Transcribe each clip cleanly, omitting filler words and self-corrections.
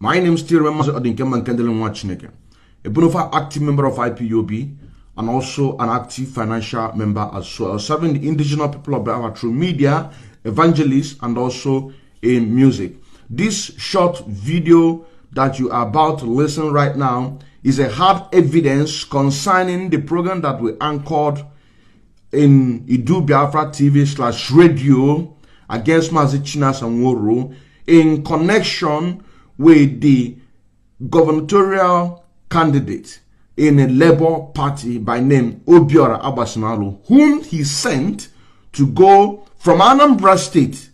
My name is still MNK and IPOB, a bona fide active member of IPOB and also an active financial member as well, serving the indigenous people of Biafra through media, evangelists, and also in music. This short video that you are about to listen right now is a hard evidence concerning the program that we anchored in Idu Biafra TV/radio against Mazi Chinas Anworo in connection with the gubernatorial candidate in a Labour Party by name Obiora Agbasimalu, whom he sent to go from Anambra State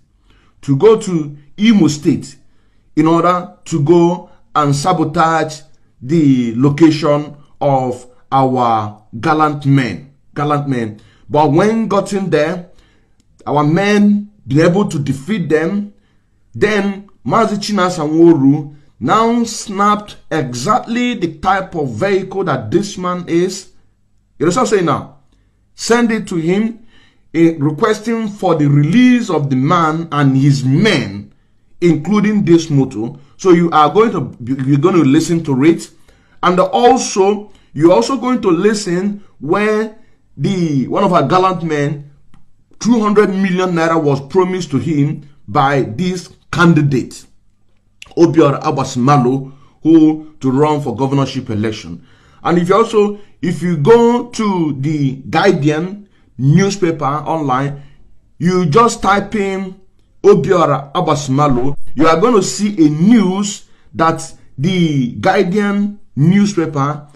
to go to Imo State in order to go and sabotage the location of our gallant men. But when gotten there, our men been able to defeat them. Then Mazi Chinas Anworo now snapped exactly the type of vehicle that this man is. You know what I'm saying now? Send it to him, requesting for the release of the man and his men, including this motor. So you're going to listen to it, and also you're also going to listen where one of our gallant men, 200 million naira was promised to him by this candidate Obiora Agbasimalu, who to run for governorship election. And if you go to the Guardian newspaper online, you just type in Obiora Agbasimalu, you are going to see a news that the Guardian newspaper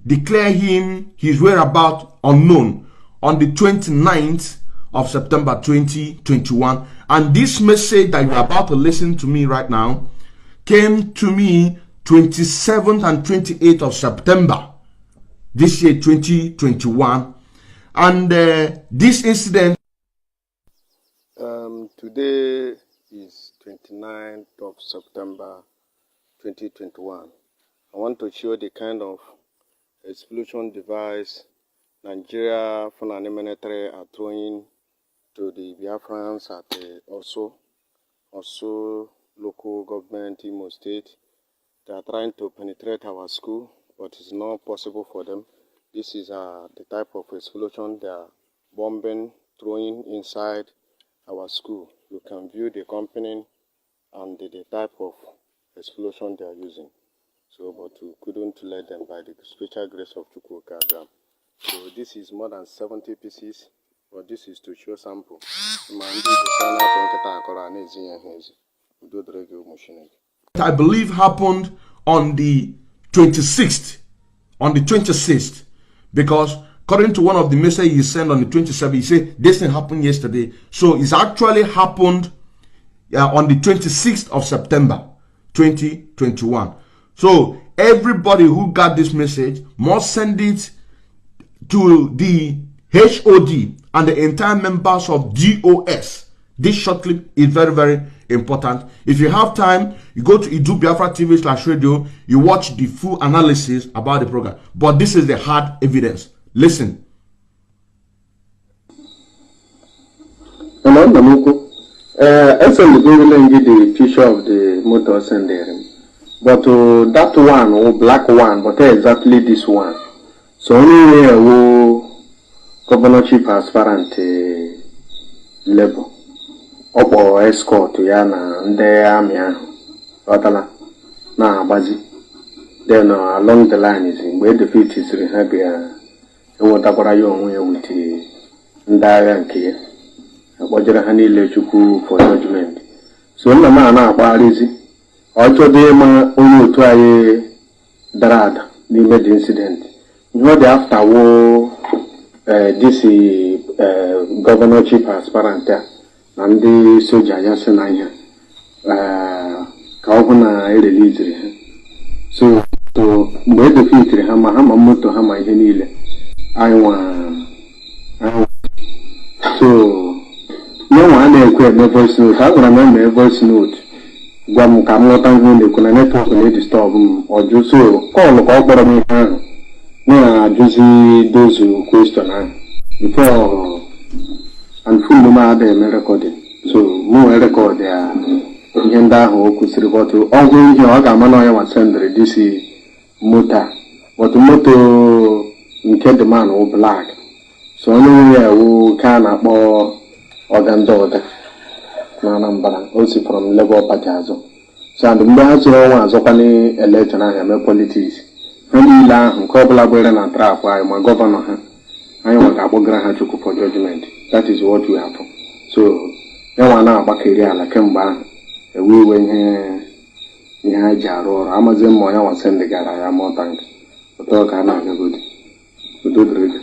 declare him his whereabouts unknown on the 29th of September 2021. And this message that you're about to listen to me right now came to me 27th and 28th of September this year 2021. And this incident today is 29th of September 2021. I want to show the kind of explosion device Nigeria Fulani military are throwing to the Biafrans at the also local government Imo State. They are trying to penetrate our school, but it's not possible for them. This is the type of explosion they are bombing, throwing inside our school. You can view the company and the type of explosion they are using. So, but we couldn't let them by the special grace of Chukwuka. So this is more than 70 pieces, but this is to show sample. I believe happened on the 26th, because according to one of the messages he sent on the 27th, he said this thing happened yesterday. So it's actually happened on the 26th of September 2021. So everybody who got this message must send it to the HOD and the entire members of DOS. This short clip is very, very important. If you have time, you go to Idu Biafra TV/radio, you watch the full analysis about the program. But this is the hard evidence. Listen. Hello, Namuko. I send the picture of the motors and there. But that one, or black one, but exactly this one. So only governorship aspirant level. Opo escort ya na ndị army ahụ ọtala na agbazi. Then along the line is where the defeat is ha bịa enwetakwara ya onwe ya with ndị agha nke ya akpọjere ha niile Chukwu for judgment. So nna m na-akpagharịzi ọchọdị ịma onye otu anyị dara ada n'ime the incident. What after war this governorship aspirant and the soldier just na ihe ka ọ bụ na release ha. So mgbe defeat ha ma moto ha ma ihe niile so no one na-ekwe voice note. I gwara m voice note gwa m ka m ghọta ihe na-ekwu na network na-edisturb m ọjụ. So call ka ọ kpọrọ m ihe ahụ na-ajụzi those question ahụ before and full number they recording. So more record their ihe ndị ahụ o kwụsịrị bọtụ ọgwụ ihe ọ ga-ama na onye nwa sendịrị disi moto bọtụ moto nke dị man wụ blak so onye nwe ya ewu ka a na-akpọ ọgandọda na Anambra o si from Labour Party azụ so and mgbe ha zụrụ ọnwa azụkwa n'elekshọn ahụ eme politiks ha niile ahụ nke ọbụla gbere na trap anyị ma gọvanọ ha anyị nwa ga-akpọgara ha Chukwu for judgment. That is what we have. So enwa na-agbakeri ala kemgbe ahụ ewe iwe ihe ha ji arụ ọrụ amazi mma onye nwa sendị gara ya mụta nke ụtọ ka a na-agagodi udo dịrị gị.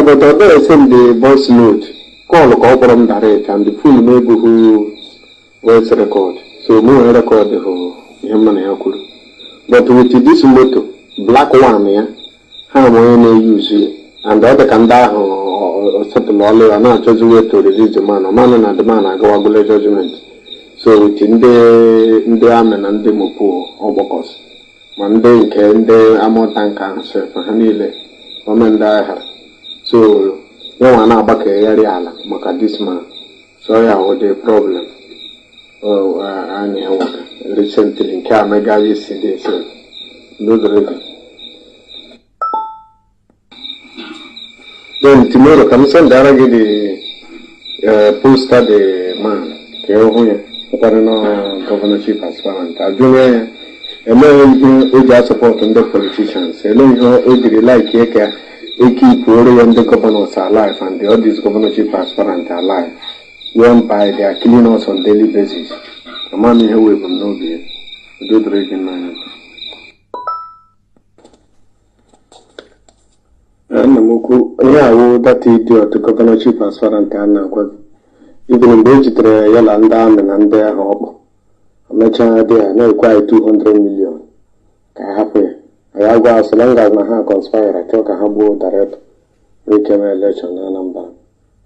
But I send the voice note call ka ọ kpọrọ m direct and the full na-ebughị voice record so mụ nwere record ihe mma na ya kwuru but with this moto black one ya ha ma onye na-eyuzu ya and ọ dị ka ndị ahụ setụlụ ọlụ ya na-achọzi way to release the man ọmanụ na the man agawagole judgment so with ndị amị na ndị mopo ọgbakọs ma ndị nke ndị amụta nka ahụ sef ha niile ome ndị agha so yanwa na-agbakegharị ala maka this man so ya wụ the problem anyị enwere recently nke a megaghị isi dị ese n'odorego. Then tomorrow ka m sendara gị the poster the man ka ịhụ ya ụkwarị na governorship aspirant ajụrụ ya emeghị ihe o ji asọpọtụ ndị politicians ele ihe o jiri like ka keep all the governors alive and all these governorship aspirants alive whereby they are killing us on daily basis. The man here will no be do the region man. And yeah, that idiot the governorship aspirant and even in Bridgetre Yalanda and their hope. I'm not sure they are not quite 200 million. I have as long as my hand conspire, I talk a humble direct recame election in Anambra.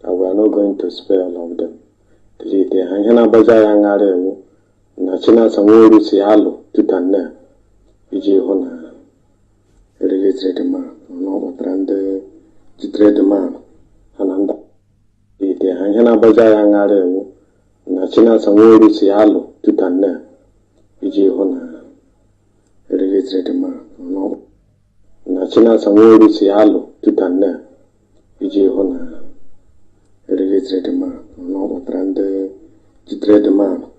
And we are not going to spare all of them. Delete the Hangana Baza Yangarewu, Nachina Samoru Sialo, Tutane, Iji Hona, release the man, no trend, the man, Ananda. The Hangana Baza Yangarewu, Nachina Samoru Sialo, Tutane, Iji Hona, release the man. No, Nachina Samoru Sialo, Tutane, Iji Hona, release the man, no trend, the man,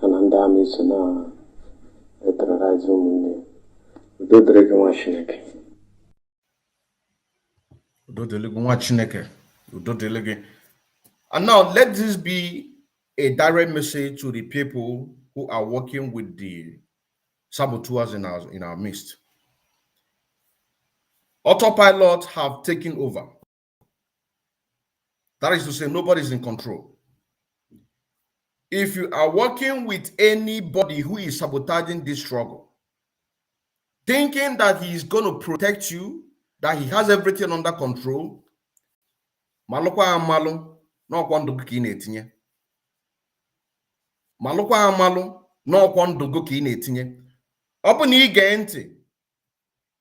Ananda Misona, a terrorize woman, do the Regamashinek. Do the Legumachineke, do the Leg. And now let this be a direct message to the people who are working with the saboteurs in our midst. Autopilot have taken over. That is to say, nobody's in control. If you are working with anybody who is sabotaging this struggle, thinking that he is going to protect you, that he has everything under control, malukwa amalu no kwando ki na-etinye. Malukwa amalu no kwando go ki na-etinye. Ọ bụ na ige ntị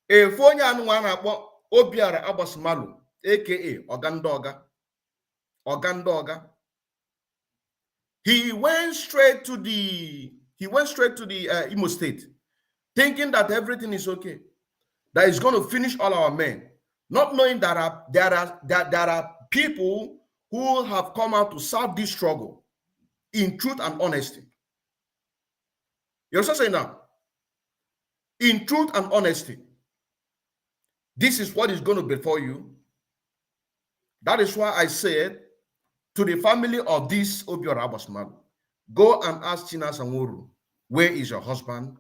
efu onye anụnwa na-akpọ Obiara Agbasimalu aka Ogandoga. He went straight to the Imo State, thinking that everything is okay, that he's going to finish all our men, not knowing that there are people who have come out to serve this struggle in truth and honesty. You understand saying that? In truth and honesty, this is what is going to be for you. That is why I said to the family of this Obiora Agbasimalu, go and ask China Sanworu, where is your husband?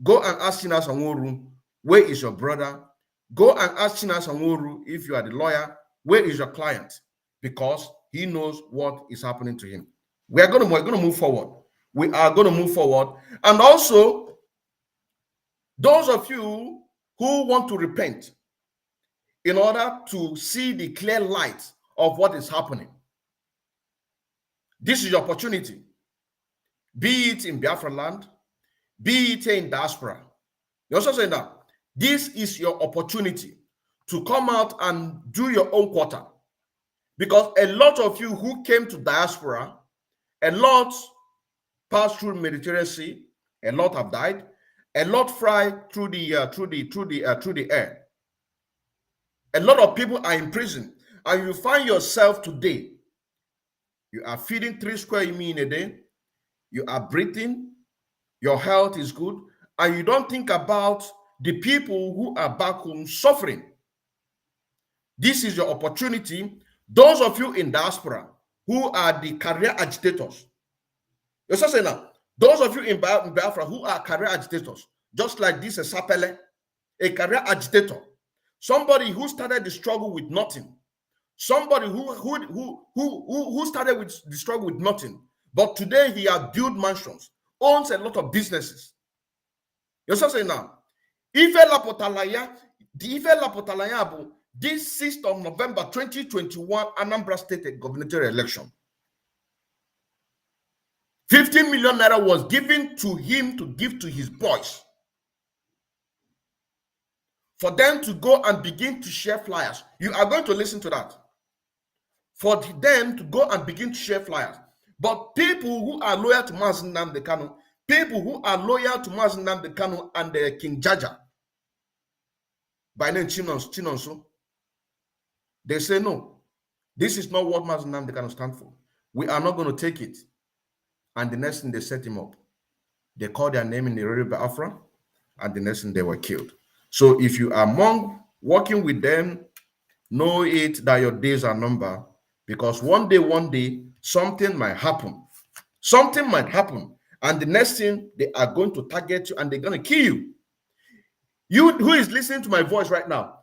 Go and ask China Sanworu, where is your brother? Go and ask China Sanworu, if you are the lawyer, where is your client? Because he knows what is happening to him. We're going to move forward. We are going to move forward. And also, those of you who want to repent in order to see the clear light of what is happening, this is your opportunity. Be it in Biafra land, be it in diaspora. You're also saying that this is your opportunity to come out and do your own quarter. Because a lot of you who came to diaspora, a lot passed through Mediterranean Sea, a lot have died, a lot fly through the air. A lot of people are in prison, and you find yourself today, you are feeding 3 square meals in a day, you are breathing, your health is good, and you don't think about the people who are back home suffering. This is your opportunity. Those of you in diaspora who are the career agitators, you're saying now, those of you in Biafra who are career agitators, just like this Sapele, a career agitator, somebody who started the struggle with nothing, somebody who started with the struggle with nothing, but today he has built mansions, owns a lot of businesses. You're saying now, Ife Lapotalaya, the Ife Lapotalaya, this 6th of November 2021 Anambra State gubernatorial election, 15 million naira was given to him to give to his boys for them to go and begin to share flyers. You are going to listen to that. For them to go and begin to share flyers. But people who are loyal to Mazi Nnamdi Kanu, people who are loyal to Mazi Nnamdi Kanu and King Jaja, by name Chinonso, they say no, this is not what Mazi Nnamdi Kanu stands for. We are not going to take it. And the next thing, they set him up. They called their name in the Radio Biafra, and the next thing, they were killed. So if you are among working with them, know it that your days are numbered, because one day, something might happen. Something might happen, and the next thing, they are going to target you and they're going to kill you. You who is listening to my voice right now,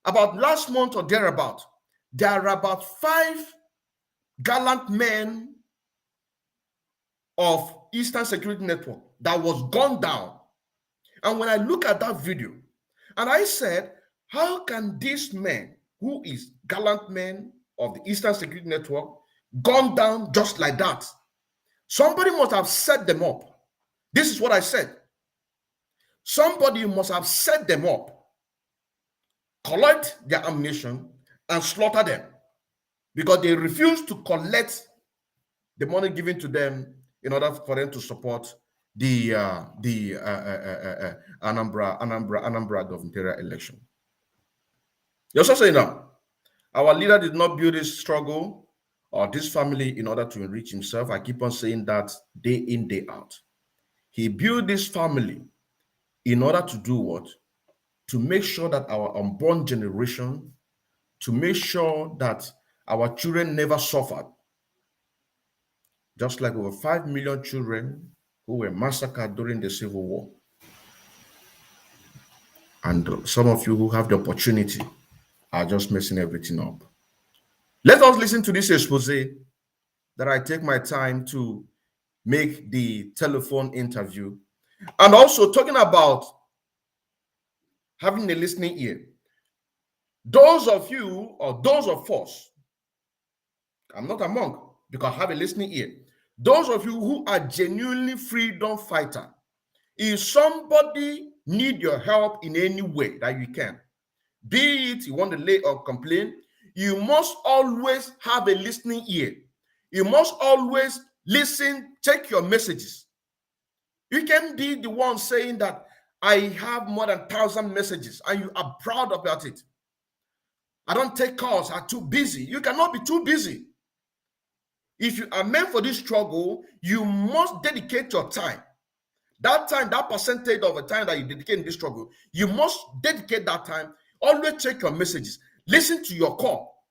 about last month or thereabout, there are about 5 gallant men of Eastern Security Network that was gunned down. And when I look at that video, and I said, how can this man, who is gallant men of the Eastern Security Network, gone down just like that? Somebody must have set them up. This is what I said. Somebody must have set them up, collect their ammunition, and slaughter them, because they refused to collect the money given to them in order for them to support the Anambra gubernatorial election. You're also saying now, our leader did not build this struggle or this family in order to enrich himself. I keep on saying that day in, day out. He built this family in order to do what? To make sure that our unborn generation, to make sure that our children never suffered. Just like over 5 million children who were massacred during the Civil War. And some of you who have the opportunity are just messing everything up. Let us listen to this expose that I take my time to make the telephone interview. And also talking about having a listening ear. Those of you, or those of us, I'm not among, because I have a listening ear. Those of you who are genuinely freedom fighter, if somebody need your help in any way that you can, be it you want to lay or complain, you must always have a listening ear. You must always listen, check your messages. You can be the one saying that I have more than 1,000 messages and you are proud about it. I don't take calls, I'm too busy. You cannot be too busy. If you are meant for this struggle, you must dedicate your time. That time, that percentage of the time that you dedicate in this struggle, you must dedicate that time. Always check your messages. Listen to your call.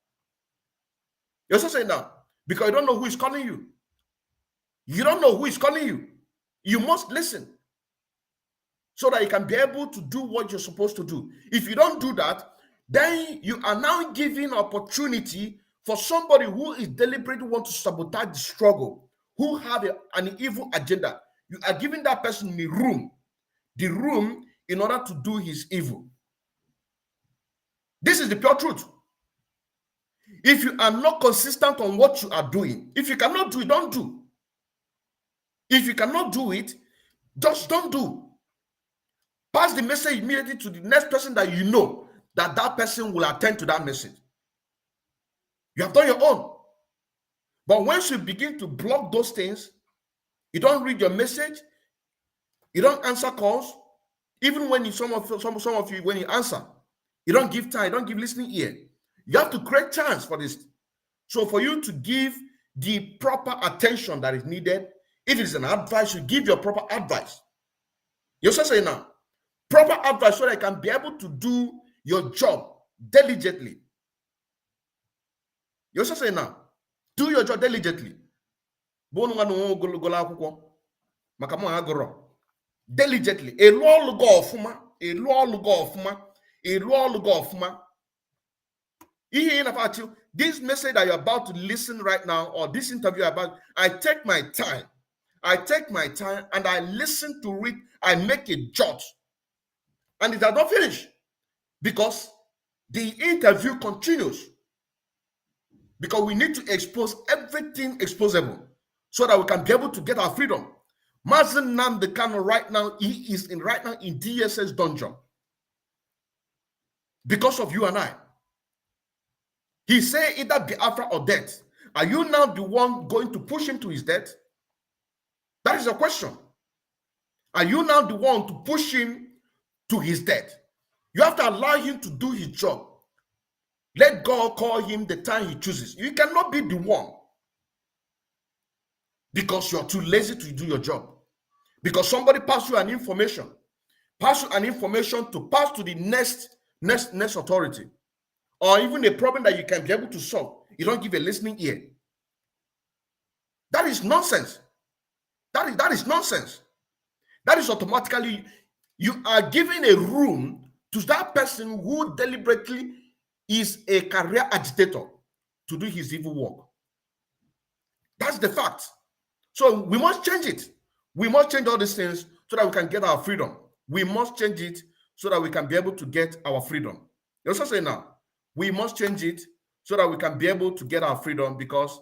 You're also saying that because you don't know who is calling you. You don't know who is calling you. You must listen so that you can be able to do what you're supposed to do. If you don't do that, then you are now giving opportunity for somebody who is deliberately want to sabotage the struggle, who have an evil agenda. You are giving that person the room in order to do his evil. This is the pure truth. If you are not consistent on what you are doing, if you cannot do it, don't do. If you cannot do it, just don't do. Pass the message immediately to the next person that you know that person will attend to that message. You have done your own. But once you begin to block those things, you don't read your message, you don't answer calls, even when some of you, when you answer, you don't give time, you don't give listening ear. You have to create chance for this. So for you to give the proper attention that is needed, if it's an advice, you give your proper advice. You're just saying now, proper advice so that you can be able to do your job diligently. You're just saying now, do your job diligently. Diligently. This message that you're about to listen right now, or this interview about, I take my time. I take my time and I listen to it. I make a jot. And it has not finished because the interview continues. Because we need to expose everything exposable so that we can be able to get our freedom. Mazen Nnamdi Kanu right now, he is in DSS dungeon because of you and I. He say either Biafra or death. Are you now the one going to push him to his death? That is a question. Are you now the one to push him to his death? You have to allow him to do his job. Let God call him the time he chooses. You cannot be the one because you're too lazy to do your job. Because somebody passed you an information, to pass to the next authority, or even a problem that you can be able to solve. You don't give a listening ear. That is nonsense. That is nonsense. That is automatically, you are giving a room to that person who deliberately is a career agitator to do his evil work. That's the fact. So we must change it. We must change all these things so that we can get our freedom. We must change it so that we can be able to get our freedom. You also say now, we must change it so that we can be able to get our freedom, because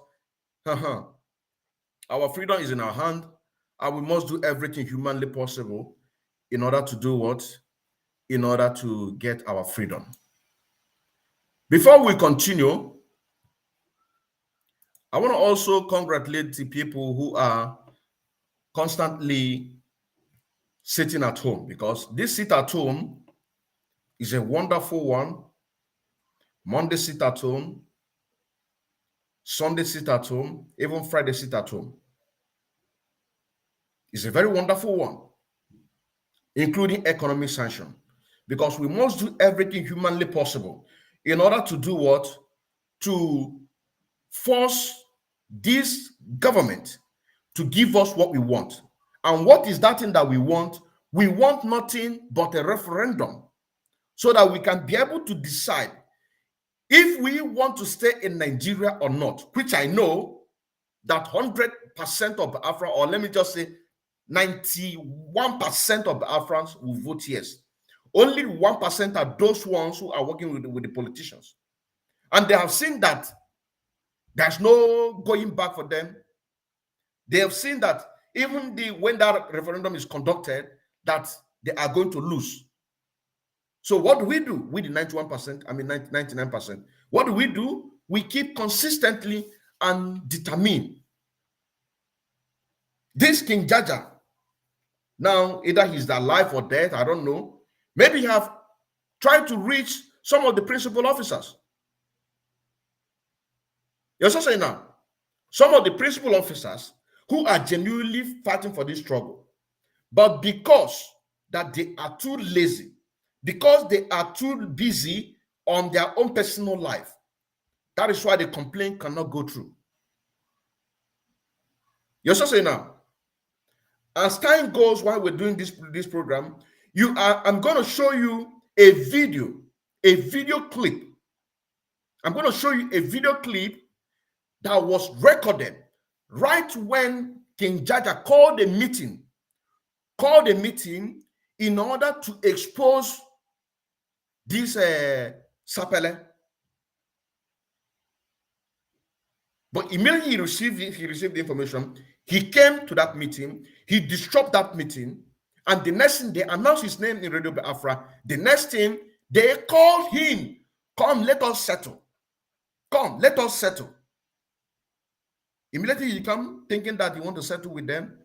our freedom is in our hand, and we must do everything humanly possible in order to do what? In order to get our freedom. Before we continue, I want to also congratulate the people who are constantly sitting at home, because this sit at home is a wonderful one. Monday sit at home, Sunday sit at home, even Friday sit at home. It's a very wonderful one, including economic sanction, because we must do everything humanly possible in order to do what? To force this government to give us what we want. And what is that thing that we want? We want nothing but a referendum so that we can be able to decide if we want to stay in Nigeria or not, which I know that 100% of Biafra, or let me just say 91% of Biafrans will vote yes. Only 1% are those ones who are working with the politicians. And they have seen that there's no going back for them. They have seen that even when that referendum is conducted, that they are going to lose. So what do we do with the 91%, 99%? What do? We keep consistently and determine. This King Jaja, now either he's alive or dead, I don't know. Maybe he have tried to reach some of the principal officers. You're also saying now, some of the principal officers who are genuinely fighting for this struggle, but because that they are too lazy, because they are too busy on their own personal life, that is why the complaint cannot go through. You're also saying now, as time goes while we're doing this program, I'm going to show you a video clip. I'm going to show you a video clip that was recorded right when King Jaja called a meeting in order to expose this Sapele. But immediately he received the information, he came to that meeting, he disrupted that meeting, and the next thing, they announced his name in Radio Biafra. The next thing, they called him, come, let us settle. Come, let us settle. Immediately he come thinking that he want to settle with them.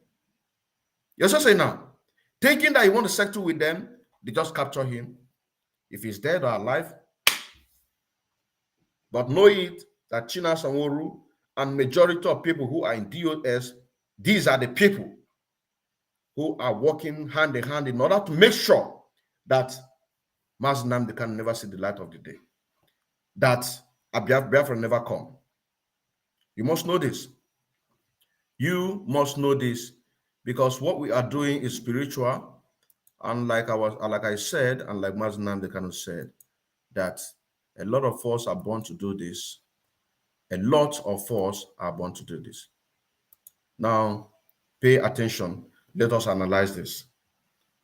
You're just saying now, thinking that he want to settle with them, they just capture him. If he's dead or alive, but know it that China Sanworu and majority of people who are in DOS, these are the people who are working hand in hand in order to make sure that Mazi Nnamdi can never see the light of the day, that Biafra never come. You must know this. You must know this, because what we are doing is spiritual, and like I said, and like Mazi Nnamdi kind of said, that a lot of us are born to do this. A lot of us are born to do this. Now, pay attention. Let us analyze this.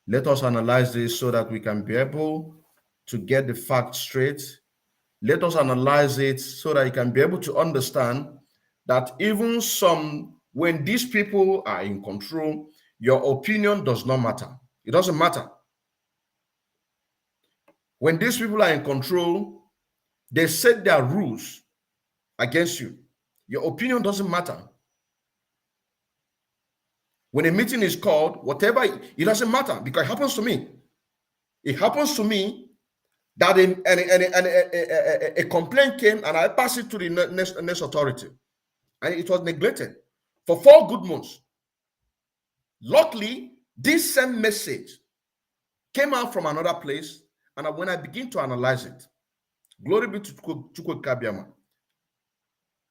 Let us analyze this so that we can be able to get the facts straight. Let us analyze it so that you can be able to understand that even when these people are in control, your opinion does not matter. It doesn't matter. When these people are in control, they set their rules against you. Your opinion doesn't matter. When a meeting is called, whatever, it doesn't matter, because it happens to me. It happens to me that a complaint came and I passed it to the next authority. And it was neglected for 4 good months. Luckily, this same message came out from another place, and when I begin to analyze it, glory be to Chukwu Kabiama,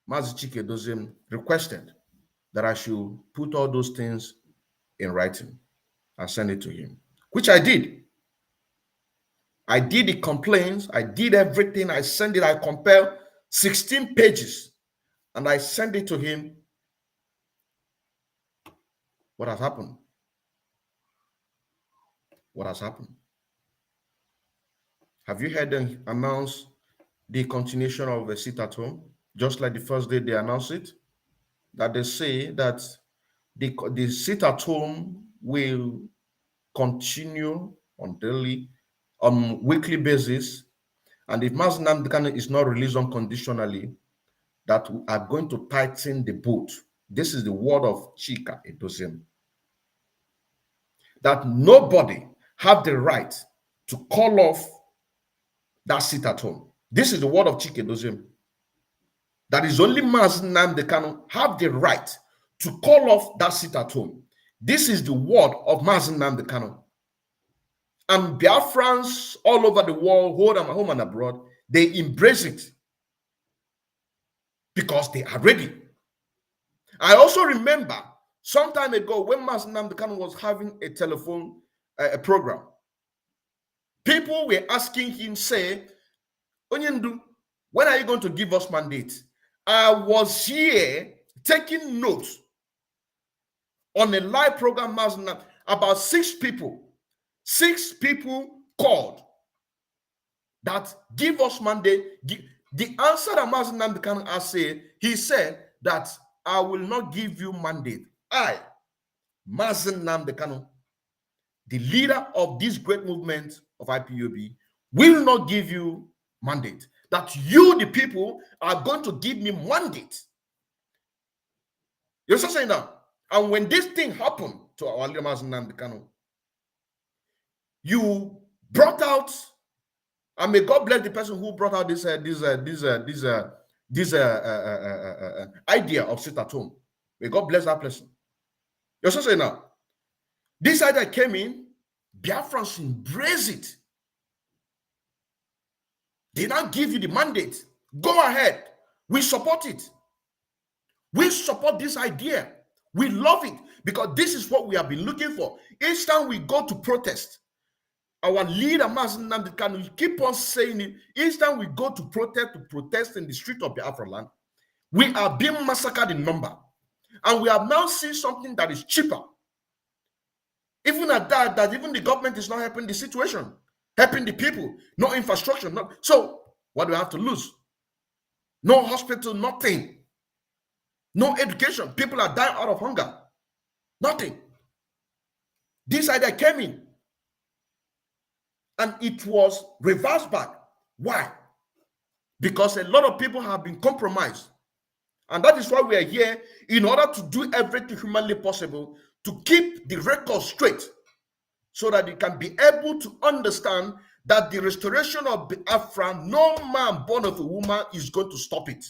Mazi Chike Dozim requested that I should put all those things in writing and send it to him, which I did. I did the complaints, I did everything, I sent it, I compiled 16 pages, and I sent it to him. What has happened? What has happened? Have you heard them announce the continuation of a sit at home, just like the first day they announced it? That they say that the sit at home will continue on weekly basis, and if Mazi Nnamdi is not released unconditionally, that we are going to tighten the boot. This is the word of Chika Edoziem. That nobody have the right to call off that sit at home. This is the word of Chika Edoziem. That is only Mazi Nnamdi have the right to call off that sit at home. This is the word of Mazi Nnamdi. And Biafrans all over the world, home and abroad, they embrace it because they are ready. I also remember some time ago when Mazi Nnamdi was having a telephone a program, people were asking him, say, Onyendu, when are you going to give us mandate? I was here taking notes on a live program, Mazi Nnamdi, about 6 people. 6 people called that give us mandate. The answer that Mazi Nnamdi said, he said that I will not give you mandate. I, Mazi Nnamdi, the leader of this great movement of IPOB, will not give you mandate. That you, the people, are going to give me mandate. You're just saying that. And when this thing happened to our leader, Mazi Nnamdi, you brought out, and may God bless the person who brought out this idea of sit at home. May God bless that person. You're just saying now. This idea came in, Biafrans embrace it. They now give you the mandate. Go ahead. We support it. We support this idea. We love it because this is what we have been looking for. Each time we go to protest, our leader, Mazi Nnamdi, keep on saying it. Each time we go to protest in the street of Biafra land, we are being massacred in number. And we have now seen something that is cheaper. Even at that even the government is not helping the situation, helping the people, no infrastructure. So what do we have to lose? No hospital, nothing. No education. People are dying out of hunger. Nothing. This idea came in. And it was reversed back. Why? because a lot of people have been compromised. And that is why we are here, in order to do everything humanly possible to keep the record straight, so that you can be able to understand that the restoration of Biafra, no man born of a woman is going to stop it.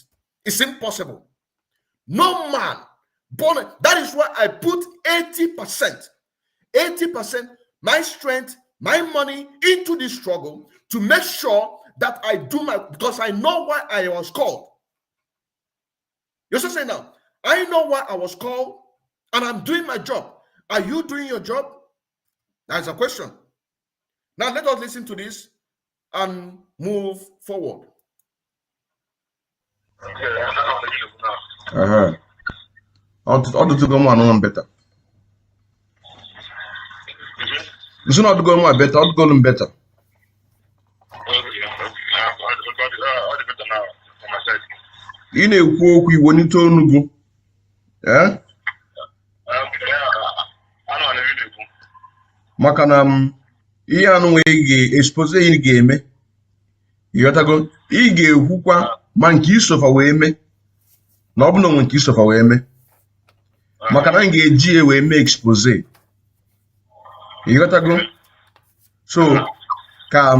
It's impossible. No man born. That is why I put 80%, 80% my strength, my money into this struggle to make sure that I do my, because I know why I was called. You're just saying now, I know why I was called and I'm doing my job. Are you doing your job? That's a question. Now let us listen to this and move forward. All the go on better. It's not going on better, all going better. Ị na-ekwu okwu Igbo n'ite onugbu. Maka na ihe anụ ị ga-expose ị ga-eme. Ịghọtago, ị ga-ekwukwa ma nke isofa wee mee. Na ọ bụ na onwe nke isofa wee mee. Maka na m ga-eji ya wee mee expose. Ịghọtago? So ka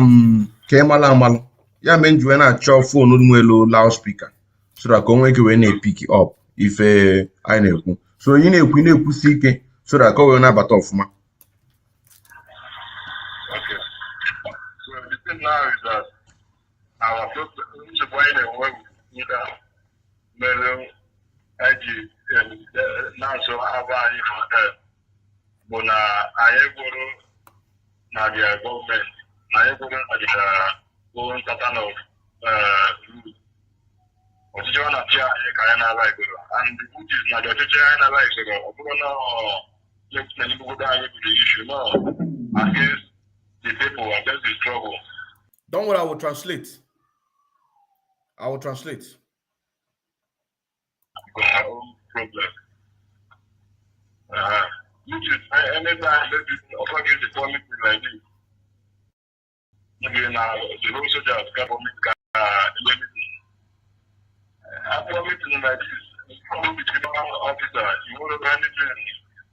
ị mala amalụ. Ya mee nji wee na-achọ phone nwelu loudspeaker. So that ka onwe ike wee na-pick up ife anyị na-ekwu. So ị na-ekwusi ike so that ka o wee na-abata ọfụma. Okay. So the thing now is that our problem is why they work with Melon, IG, now so our but I go na the government, I go na the own pattern of rules. And the which is not the analyze the issue no against the people against the struggle. Don't worry, I will translate. Because our own problem. Which is anytime let it offer the policy like this. Maybe now the whole soldiers government anything. After meeting like this, come between our officer, you want to manage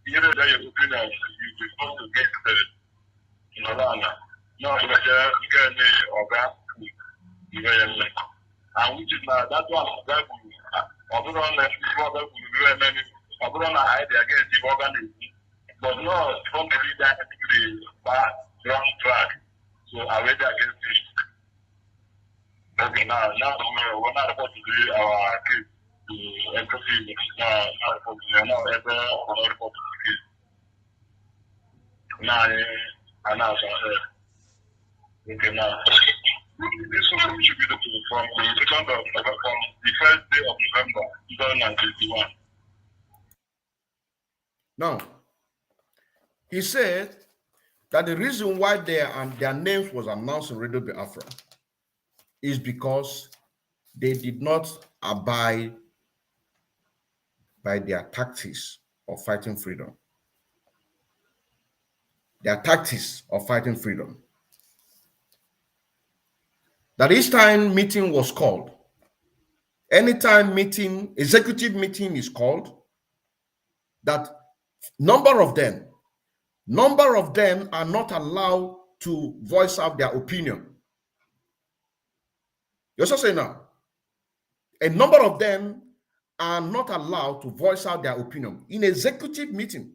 you know that your opinion, you discuss to get in Alana. No, you can and which is now that one that will hide against the organism. But no, don't believe that the bad wrong track. So I read against it. Okay, now we're not about to do our case to empathy. Now ever about the case. Now I announce okay, now this one should be from the second of November, from the first day of November 2021. Now, he said that the reason why their names was announced in Radio Biafra is because they did not abide by their tactics of fighting freedom. Their tactics of fighting freedom. That each time meeting was called, anytime meeting, executive meeting is called, that number of them are not allowed to voice out their opinion. You're also saying now, a number of them are not allowed to voice out their opinion in executive meeting.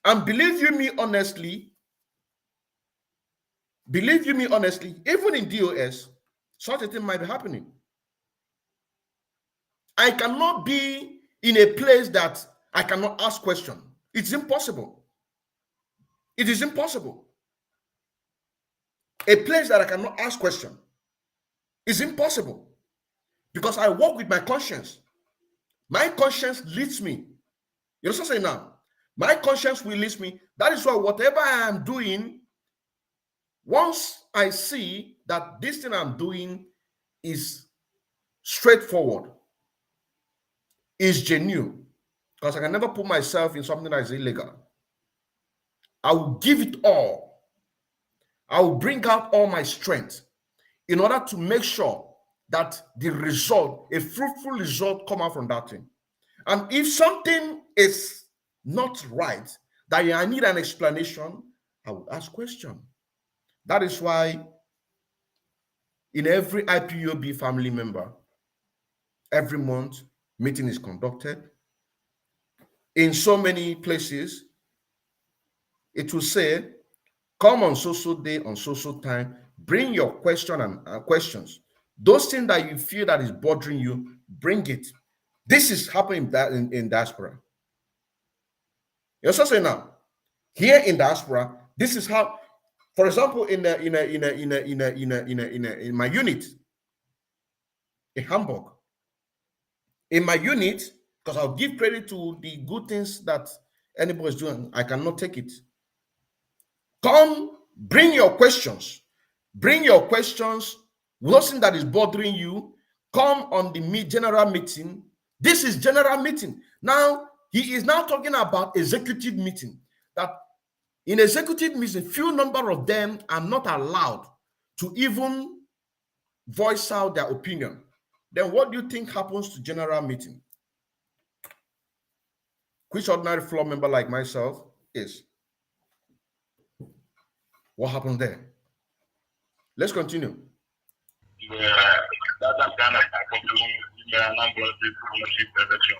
And believe you me honestly, even in DOS, such a thing might be happening. I cannot be in a place that I cannot ask questions. It's impossible. It is impossible. A place that I cannot ask questions is impossible, because I work with my conscience. My conscience leads me. You know what I'm saying now? My conscience will lead me. That is why whatever I am doing, once I see that this thing I'm doing is straightforward, is genuine, because I can never put myself in something that is illegal, I will give it all. I will bring out all my strength in order to make sure that the result, a fruitful result, come out from that thing. And if something is not right, that I need an explanation, I would ask question. That is why in every IPOB family member, every month, meeting is conducted. In so many places, it will say, come on social day, on social time, bring your question and questions. Those things that you feel that is bothering you, bring it. This is happening in diaspora. You're also saying now, here in diaspora, this is how, for example, in my unit in Hamburg, in my unit, because I'll give credit to the good things that anybody is doing, I cannot take it. Come, bring your questions. Bring your questions. Nothing that is bothering you. Come on the general meeting. This is general meeting. Now, he is now talking about executive meeting. That in executive meeting, few number of them are not allowed to even voice out their opinion. Then what do you think happens to general meeting? Which ordinary floor member like myself is? What happened there? Let's continue. That kind of election.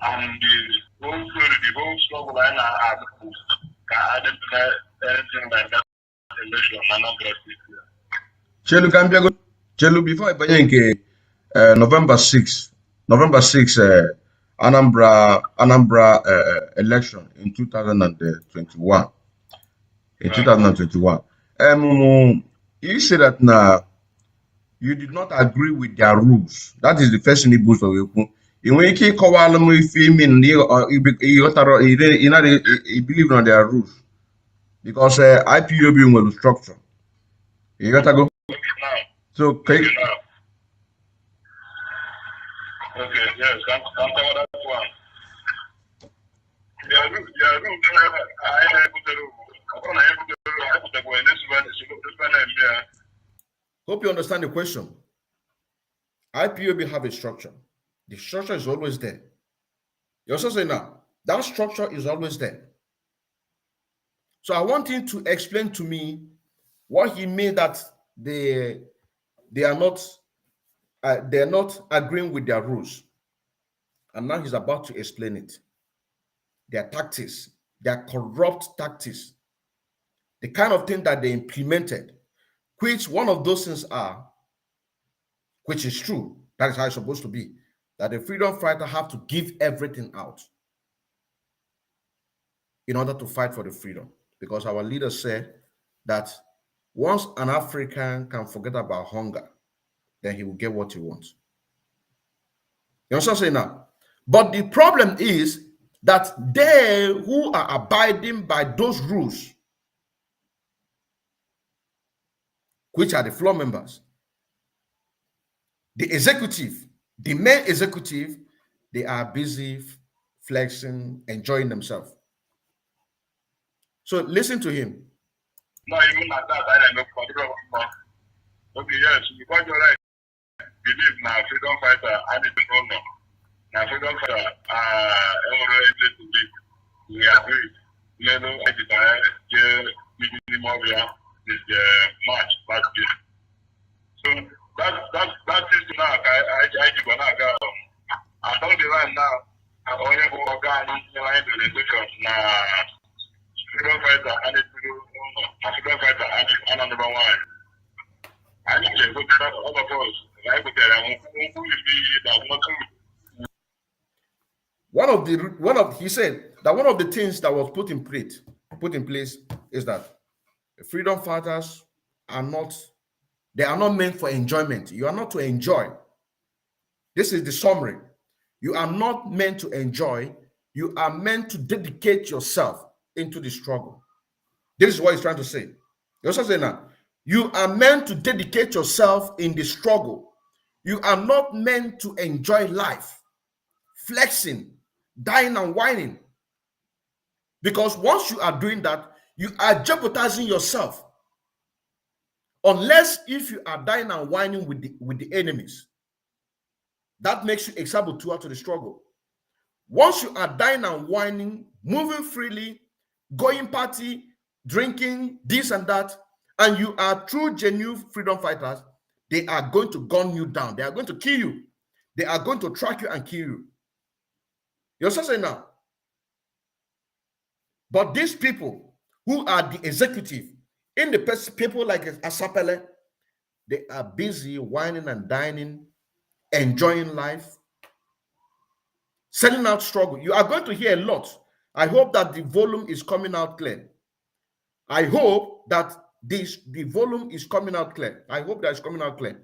And the whole struggle I had anything like that election, Chelu, before I buy November 6, Anambra election in 2021. In 2021. You say that now you did not agree with their rules. That is the first thing he boost of you. In when you call them if you mean you believe on their rules. Because IPOB will structure. You gotta go. So okay, yes, I'm cover that one. Hope you understand the question. IPOB have a structure. The structure is always there. You also say now, that structure is always there. So I want him to explain to me what he means that they are not they're not agreeing with their rules. And now he's about to explain it. Their tactics, their corrupt tactics, the kind of thing that they implemented, which one of those things are, which is true, that is how it's supposed to be, that the freedom fighter have to give everything out in order to fight for the freedom. Because our leaders said that once an African can forget about hunger, then he will get what he wants. You understand what I'm saying now? But the problem is that they who are abiding by those rules, which are the floor members, the executive, the main executive, they are busy flexing, enjoying themselves. So listen to him. No, even at that, I don't know. Okay, yes, because you're right. Believe now, freedom fighter, I didn't know. Now, freedom fighter, we agree. Level I did minimum is the March last year. So that is now. I do not go. I don't the line now. I only go again in line to the election. Now, freedom fighter, I need to do. Freedom fighter, I need another one. I need to go to that all of us. I go there. He said that one of the things that was put in place is that freedom fighters are not meant for enjoyment. You are not to enjoy. This is the summary. You are not meant to enjoy. You are meant to dedicate yourself into the struggle. This is what he's trying to say. He also saying now, you are meant to dedicate yourself in the struggle. You are not meant to enjoy life, flexing, dying and whining. Because once you are doing that, you are jeopardizing yourself. Unless if you are dying and whining with the enemies. That makes you a saboteur to the struggle. Once you are dying and whining, moving freely, going party, drinking, this and that, and you are true, genuine freedom fighters, they are going to gun you down. They are going to kill you. They are going to track you and kill you. You're saying now. But these people who are the executive, in the people like Asapele, they are busy whining and dining, enjoying life, selling out struggle. You are going to hear a lot. I hope that the volume is coming out clear. I hope that the volume is coming out clear. I hope that it's coming out clear.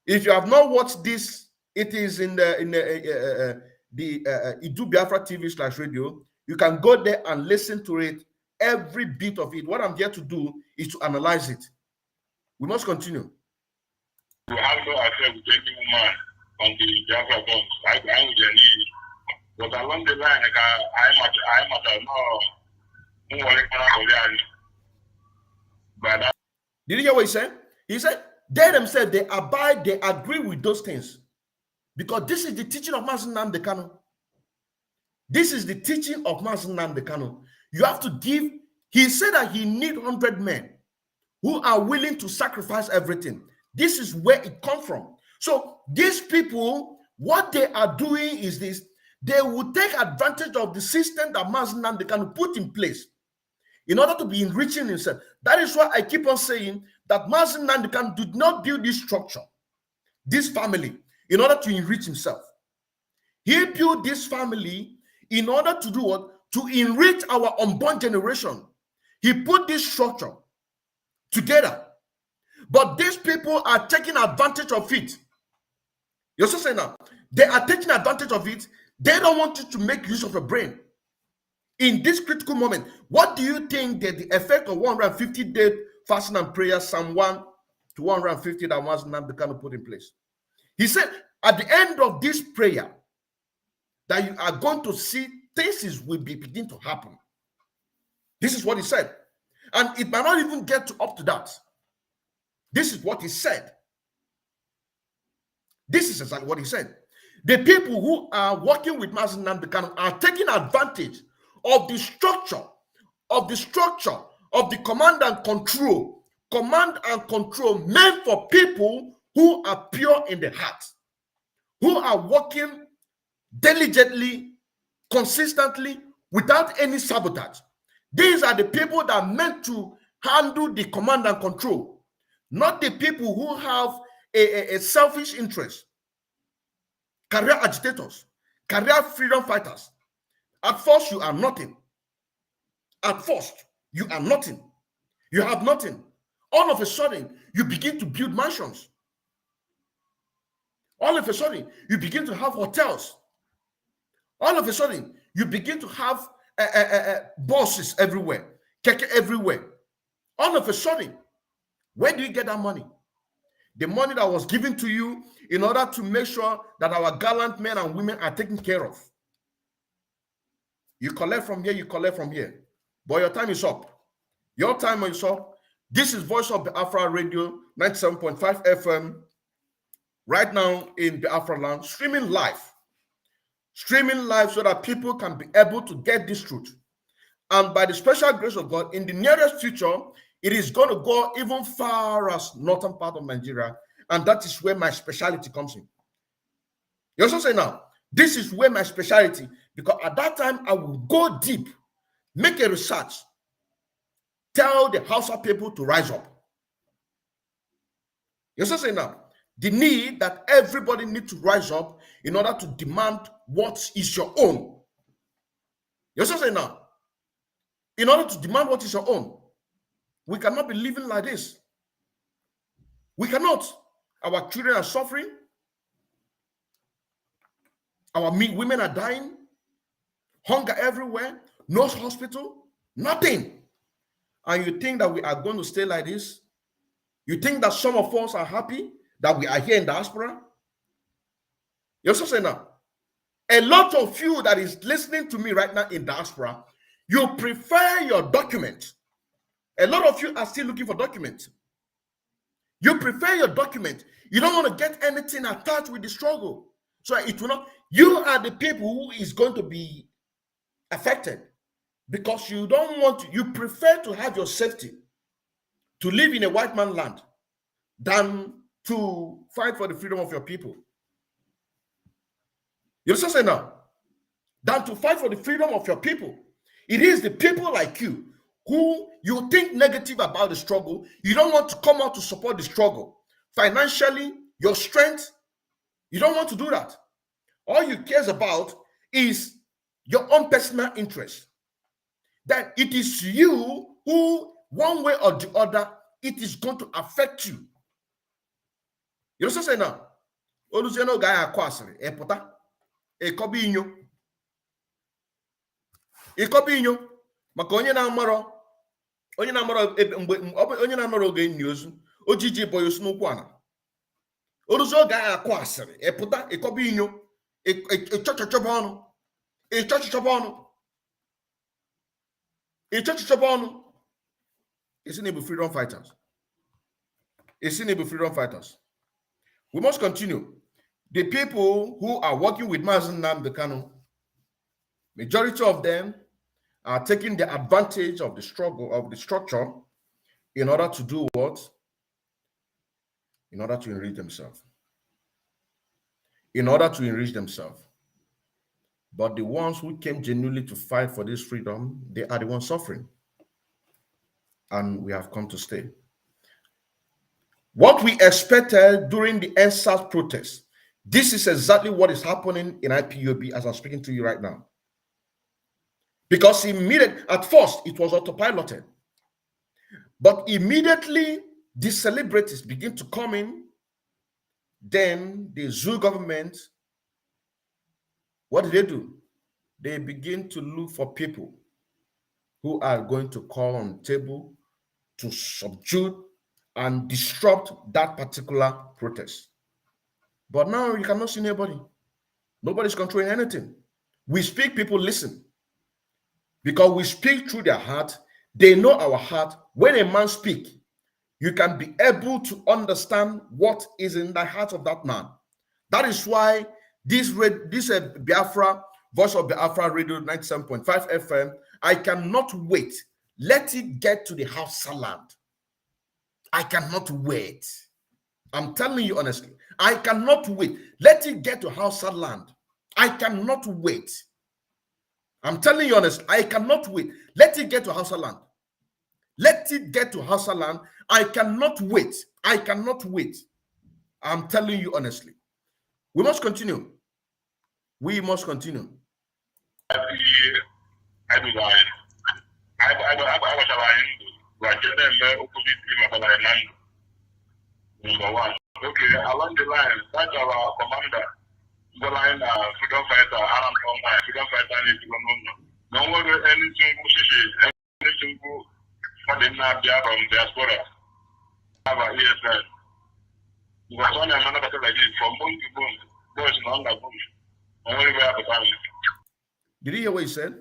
If you have not watched this, it is in the Idu Biafra TV/radio. You can go there and listen to it, every bit of it. What I'm here to do is to analyze it. We must continue. You have no affair with any woman on the Biafra bombs. I will need. But along the line, I'm at Did you hear what he said? He said, they themselves, they abide, they agree with those things. Because this is the teaching of Mazi Nnamdi Kanu. This is the teaching of Mazi Nnamdi Kanu. You have to give, he said that he needs 100 men who are willing to sacrifice everything. This is where it comes from. So these people, what they are doing is this. They will take advantage of the system that Mazi Nnamdi Kanu put in place in order to be enriching himself. That is why I keep on saying that Mazi Nnamdi Kanu did not build this structure, this family, in order to enrich himself. He built this family in order to do what? To enrich our unborn generation. He put this structure together. But these people are taking advantage of it. You're so saying now, they are taking advantage of it. They don't want you to make use of your brain. In this critical moment, what do you think that the effect of 150-day fasting and prayer, Psalm 1 to 150 that Mazi Nnamdi Kanu put in place? He said, at the end of this prayer, that you are going to see things will begin to happen. This is what he said. And it might not even get up to that. This is what he said. This is exactly what he said. The people who are working with Mazi Nnamdi Kanu are taking advantage of the structure of the command and control meant for people who are pure in the heart, who are working diligently, consistently, without any sabotage. These are the people that are meant to handle the command and control, not the people who have a selfish interest. Career agitators, career freedom fighters. At first, you are nothing. At first, you are nothing. You have nothing. All of a sudden, you begin to build mansions. All of a sudden, you begin to have hotels. All of a sudden, you begin to have bosses everywhere, keke everywhere. All of a sudden, where do you get that money? The money that was given to you in order to make sure that our gallant men and women are taken care of. You collect from here, you collect from here. But your time is up. Your time is up. This is Voice of Biafra Radio, 97.5 FM, right now in Biafra land, streaming live so that people can be able to get this truth. And by the special grace of God, in the nearest future, it is going to go even far as northern part of Nigeria, and that is where my specialty comes in. You also say now, this is where my specialty, because at that time I will go deep, make a research, tell the Hausa people to rise up. You also say now, the need that everybody needs to rise up in order to demand what is your own. You also say now, in order to demand what is your own, we cannot be living like this. We cannot. Our children are suffering. Our women are dying. Hunger everywhere. No hospital. Nothing. And you think that we are going to stay like this? You think that some of us are happy that we are here in diaspora? You also say now, a lot of you that is listening to me right now in diaspora, you prefer your document. A lot of you are still looking for documents. You prefer your document. You don't want to get anything attached with the struggle. So it will not, you are the people who is going to be affected because you don't want to, you prefer to have your safety to live in a white man land than to fight for the freedom of your people. You understand now? Than to fight for the freedom of your people. It is the people like you who you think negative about the struggle. You don't want to come out to support the struggle. Financially, your strength, you don't want to do that. All you cares about is your own personal interest. That it is you who, one way or the other, it is going to affect you. You know what I'm saying now? Oluziano guy akwasiri, epota, ekobi inyo. Ekobi inyo, maka onye na-amaro oge enyi ozu, ojiji boyo snukwu ana. Oluzo guy akwasiri, epota, ekobi inyo, echochochoba onu. It's enable freedom fighters. It's enable freedom fighters. We must continue. The people who are working with Mazen Nnamdi Kanu, majority of them are taking the advantage of the struggle, of the structure, in order to do what? In order to enrich themselves. In order to enrich themselves. But the ones who came genuinely to fight for this freedom, they are the ones suffering. And we have come to stay. What we expected during the NSAS protest, this is exactly what is happening in IPOB as I'm speaking to you right now. Because at first, it was autopiloted. But immediately, the celebrities begin to come in. Then the zoo government, what do? They begin to look for people who are going to call on the table to subdue and disrupt that particular protest. But now you cannot see anybody. Nobody's controlling anything. We speak, people listen. Because we speak through their heart. They know our heart. When a man speaks, you can be able to understand what is in the heart of that man. That is why this Biafra, Voice of Biafra Radio 97.5 FM, I cannot wait. Let it get to the Hausa land. I cannot wait. I'm telling you honestly, I cannot wait. Let it get to Hausa land. I cannot wait. I'm telling you honestly, I cannot wait. Let it get to Hausa land. Let it get to Hausa land. I cannot wait. I cannot wait. I'm telling you honestly. We must continue. We must continue. Number one. Okay, along the line, that's our commander. The line, freedom fighter, Aram Konga, freedom fighter, no one any single for the Nabia from diaspora. Have a ESL. Because one another like this, from bone to bone, boys in under bone. Only way at the time. Did you hear what he said?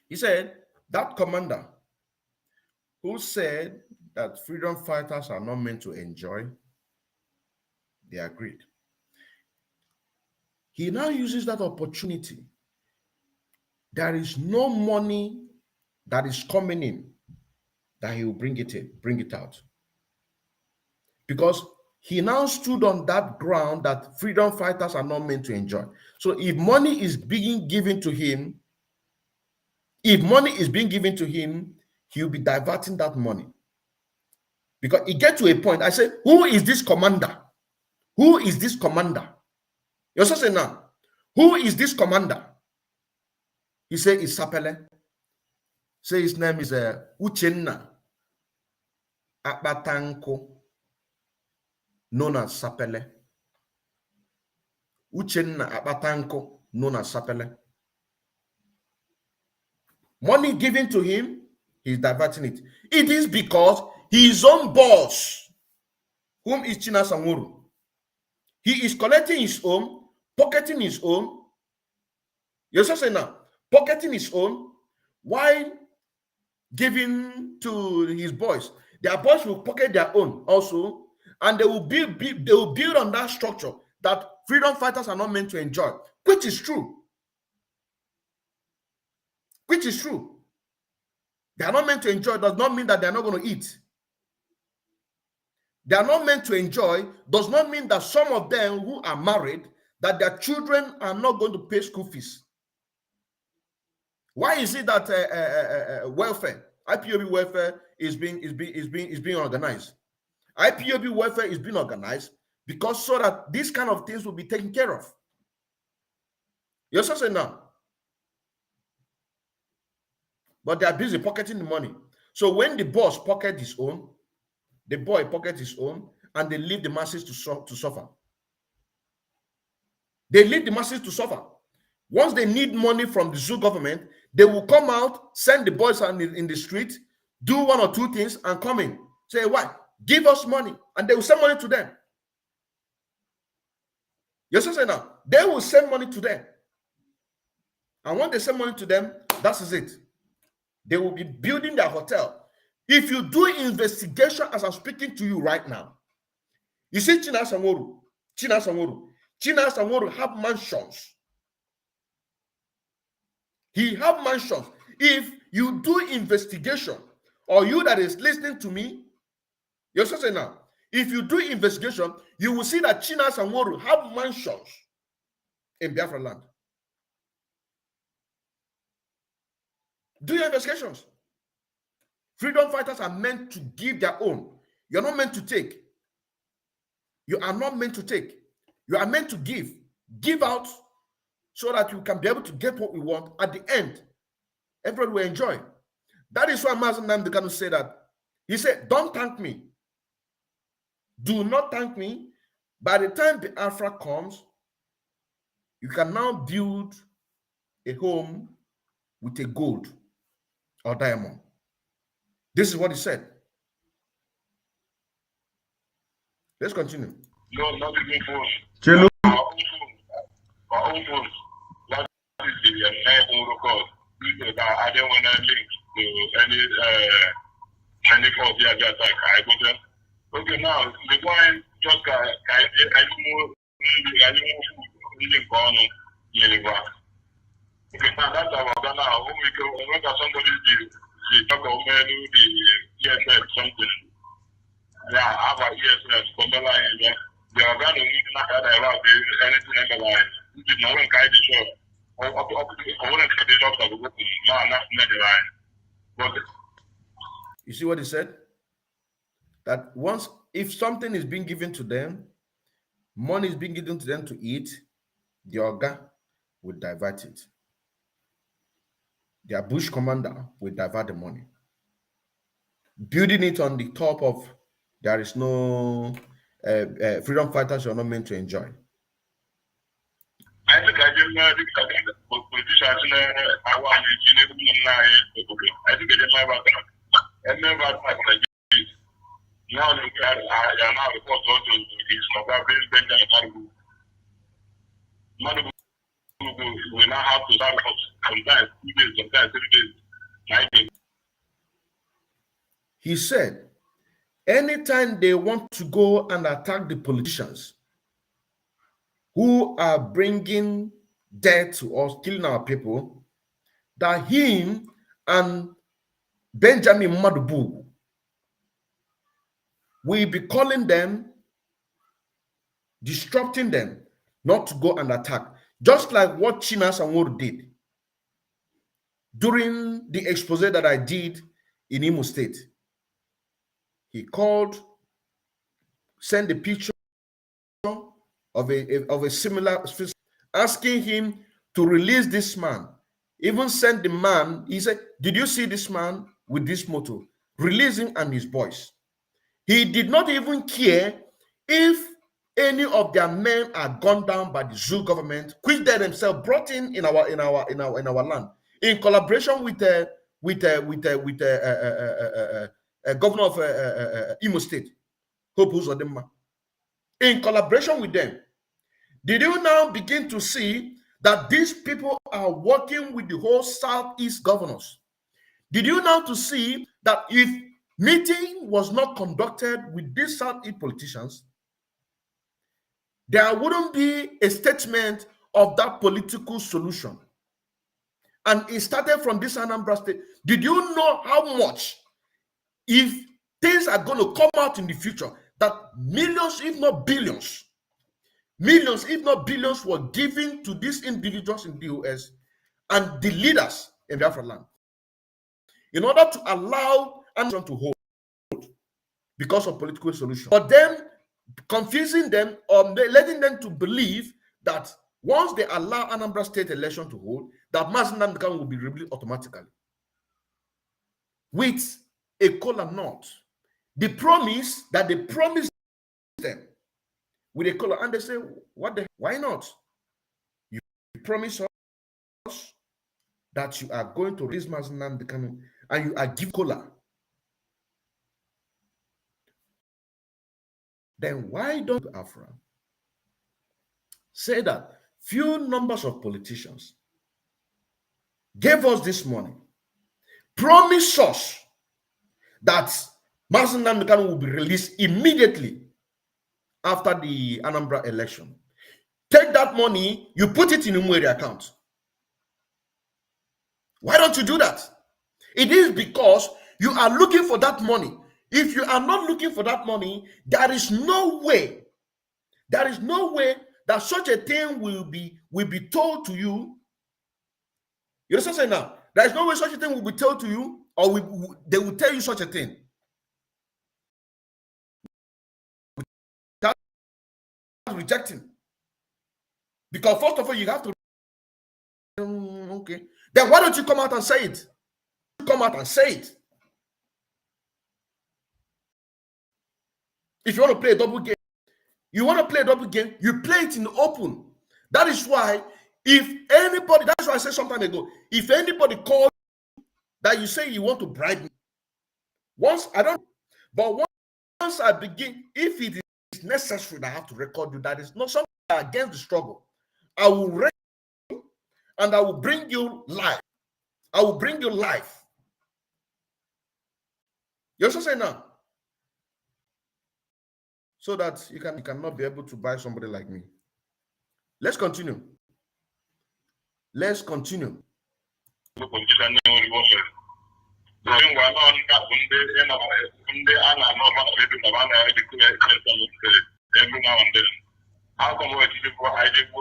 He said that commander who said that freedom fighters are not meant to enjoy, they agreed. He now uses that opportunity. There is no money that is coming in that he will bring it out. Because he now stood on that ground that freedom fighters are not meant to enjoy. So if money is being given to him, he'll be diverting that money. Because it gets to a point, I said, who is this commander? Who is this commander? You're saying now, who is this commander? He said it's Sapele. Say his name is Uchenna Akbatanko, known as Sapele. Uchenna Akbatanko, known as Sapele. Money given to him, he's diverting it. It is because his own boss, whom is China Samuru, he is collecting his own, pocketing his own. You're saying now, pocketing his own while giving to his boys. Their boys will pocket their own also, and they will build on that structure that freedom fighters are not meant to enjoy, which is true. Which is true. They are not meant to enjoy does not mean that they are not going to eat. They are not meant to enjoy does not mean that some of them who are married, that their children are not going to pay school fees. Why is it that welfare, IPOB welfare is being organized? IPOB welfare is being organized because so that these kind of things will be taken care of. You're so saying now. But they are busy pocketing the money. So when the boss pocket his own, the boy pocket his own, and they leave the masses to suffer. They leave the masses to suffer. Once they need money from the zoo government, they will come out, send the boys in the street, do one or two things, and come in. Say, what? Give us money. And they will send money to them. Yes, I say now. They will send money to them. And when they send money to them, that is it. They will be building their hotel. If you do investigation as I'm speaking to you right now, you see China Sanworu have mansions. He have mansions. If you do investigation, or you that is listening to me, you're saying now, if you do investigation, you will see that China Sanworu have mansions in Biafra land. Do your investigations. Freedom fighters are meant to give their own. You're not meant to take. You are not meant to take. You are meant to give. Give out so that you can be able to get what we want. At the end, everybody will enjoy. That is why Mazen Namdekanu said that. He said, don't thank me. Do not thank me. By the time the Biafra comes, you can now build a home with a gold or diamond. This is what he said. Let's continue. No, not even phone. Chelu. Our own phone. That is the phone record. I don't want to link to any cause here that I go there. Okay, now the one just okay, now that's our Ghana. When we go, when somebody the talk of the ESS something. Yeah, our ESS from the line. Yeah, they are going to need anything in the line. This is not one guide the show. I want to say the job that we go to. No, not the line. But you see what he said? That once, if something is being given to them, money is being given to them to eat, the Oga will divert it. Their bush commander will divert the money. Building it on the top of, there is no freedom fighters are not meant to enjoy. I think I didn't politicians I want I think I didn't never now they are now report to his Benjamin Madu. We now have to start sometimes 2 days, sometimes 3 days, 9 days. He said, anytime they want to go and attack the politicians who are bringing death to us, killing our people, that him and Benjamin Madubu will be calling them, disrupting them, not to go and attack. Just like what China Sanworu did during the expose that I did in Imo State. He called, sent a picture of a similar, asking him to release this man. Even sent the man, he said, did you see this man with this motto? Release him and his boys. He did not even care if any of their men are gunned down by the zoo government, which they themselves brought in our land, in collaboration with the governor of Imo State, Hope Uzodimma. In collaboration with them. Did you now begin to see that these people are working with the whole Southeast governors? Did you now to see that if meeting was not conducted with these Southeast politicians, there wouldn't be a statement of that political solution. And it started from this Anambra State. Did you know how much, if things are going to come out in the future, that millions, if not billions, millions, if not billions, were given to these individuals in the US and the leaders in Biafra land in order to allow Anderson to hold because of political solution. But then confusing them or letting them to believe that once they allow Anambra State election to hold, that Mazen Namdekan will be removed automatically. With a color note. The promise that they promised them with a color, and they say, what the, why not? You promise us that you are going to raise Mazen Namdekan and you are give color. Then why don't Biafra say that few numbers of politicians gave us this money, promise us that Mazen Namdekan will be released immediately after the Anambra election. Take that money, you put it in Umweri account. Why don't you do that? It is because you are looking for that money. If you are not looking for that money, there is no way that such a thing will be told to you. You understand what I'm saying now? There is no way such a thing will be told to you, or they will tell you such a thing. That's rejecting. Because first of all, you have to okay. Then why don't you come out and say it? Come out and say it. If you want to play a double game, you play it in the open. That is why, if anybody, that's why I said some time ago, if anybody calls that you say you want to bribe me, once I begin, if it is necessary that I have to record you, that is not something against the struggle. I will record you and I will bring you live. I will bring you life. You also say now, so that you cannot be able to buy somebody like me. Let's continue. Let's continue. How come I did go, I did go,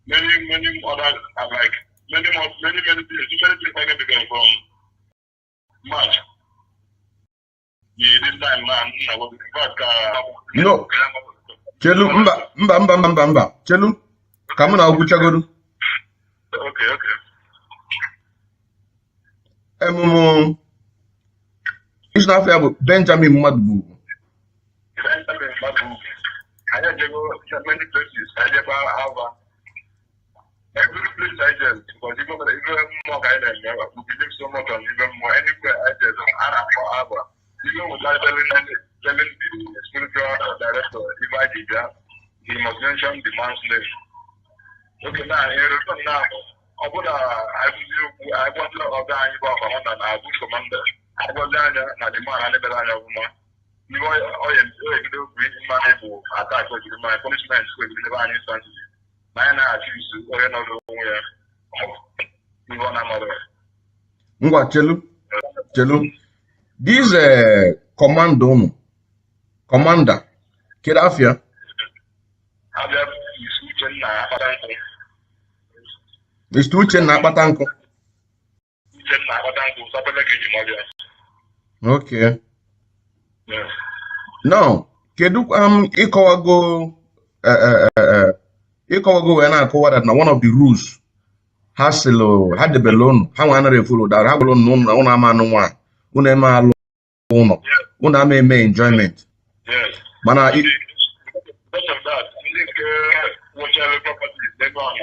many others are like many things I get to from March. Yeah, this time man, I was no. Chelu mba. Chelu, come on, Aguchagodu. Okay. It's not fair, but Benjamin Madbu. I had to go to many places. I never have every place I just, because even more guidance, we believe so much on even more anywhere I just, even without telling the spiritual director, if I did that, he must mention the man's name. Okay, now, I want to order and I would commander. I was down there, and the man, I never had a woman. You are attack my punishment, so you never instance. Ngwa Chelu. This commander, Kedafia. It's two chen na batanko. Okay. Yes. Now, kedu ikowago when I cover that now one of the rules has had the balloon, how I follow that, how balloon no one man one, unema uno, una me enjoyment. Yes. Mana it because of that, whatever properties they go on,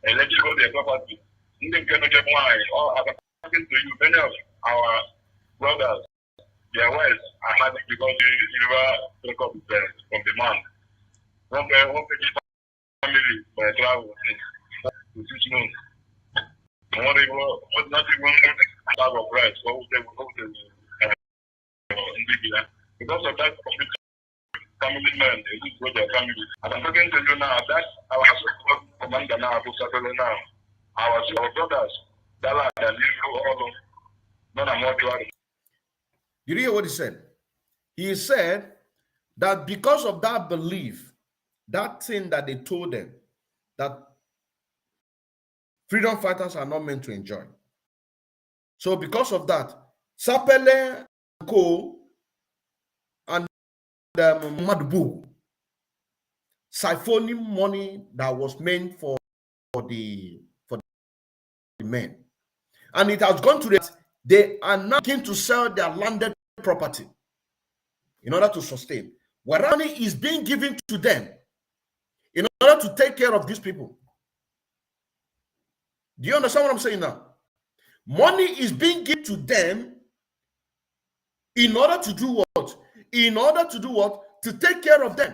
electrical their property. You can get wine or according to you, many of our brothers, their wives are having because you never take up from the man. One family by travel to 6 months. Not even bag of rice. Because of that family men, they lose with their family. And I'm talking to you now, that our commander now, who's now, our brothers, that are the all none more to. Did you hear what he said? He said that because of that belief, that thing that they told them, that freedom fighters are not meant to enjoy. So because of that, Sapele and Co. and Madbu siphoning money that was meant for the men. And it has gone to that they are now beginning to sell their landed property in order to sustain. Where money is being given to them in order to take care of these people. Do you understand what I'm saying now? Money is being given to them in order to do what? In order to do what? To take care of them.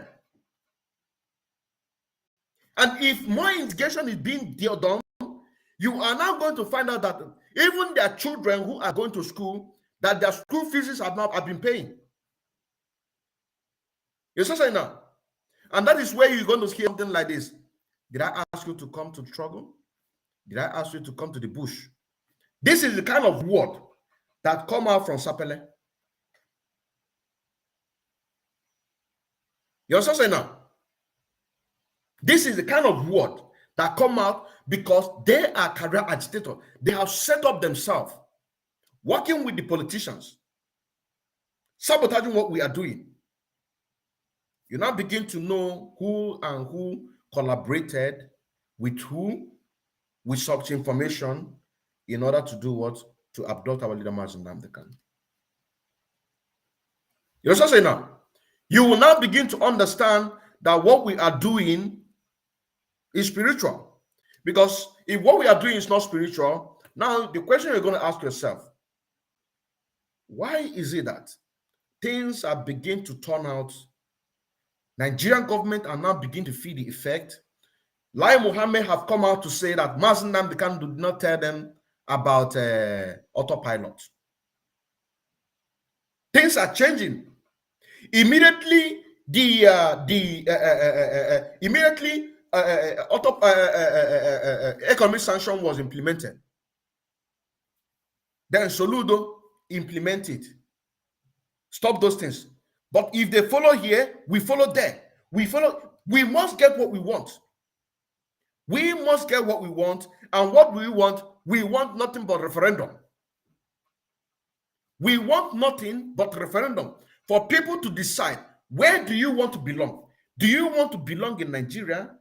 And if more integration is being done, you are now going to find out that even their children who are going to school, that their school fees have been paying. You're saying now. And that is where you're going to hear something like this. Did I ask you to come to the struggle? Did I ask you to come to the bush? This is the kind of word that come out from Sapele. You're saying now. This is the kind of word that come out because they are career agitators. They have set up themselves, working with the politicians, sabotaging what we are doing. You now begin to know who and who collaborated with who, with such information, in order to do what? To abduct our leader, Mazen Nnamdi Kanu. You know what I'm saying now? You will now begin to understand that what we are doing is spiritual. Because if what we are doing is not spiritual, now the question you're going to ask yourself, why is it that things are beginning to turn out? Nigerian government are now beginning to feel the effect. Lai Mohammed have come out to say that Mazen Nnamdi Kanu did not tell them about autopilot. Things are changing. Immediately, economic sanction was implemented. Then Soludo implemented. Stop those things. But if they follow here, we follow there. We must get what we want. We must get what we want. And what we want nothing but referendum. We want nothing but referendum for people to decide, where do you want to belong? Do you want to belong in Nigeria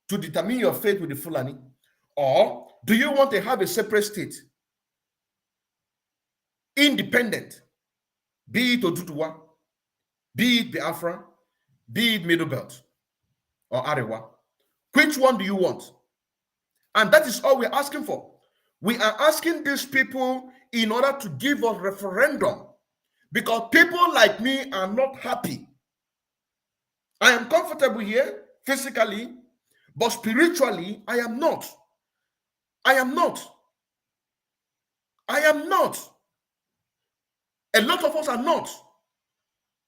to determine your fate with the Fulani? Or do you want to have a separate state? Independent. Be it Oduduwa, be it Biafra, be it Middle Belt or Arewa. Which one do you want? And that is all we're asking for. We are asking these people in order to give us referendum, because people like me are not happy. I am comfortable here physically, but spiritually, I am not. I am not. I am not. A lot of us are not.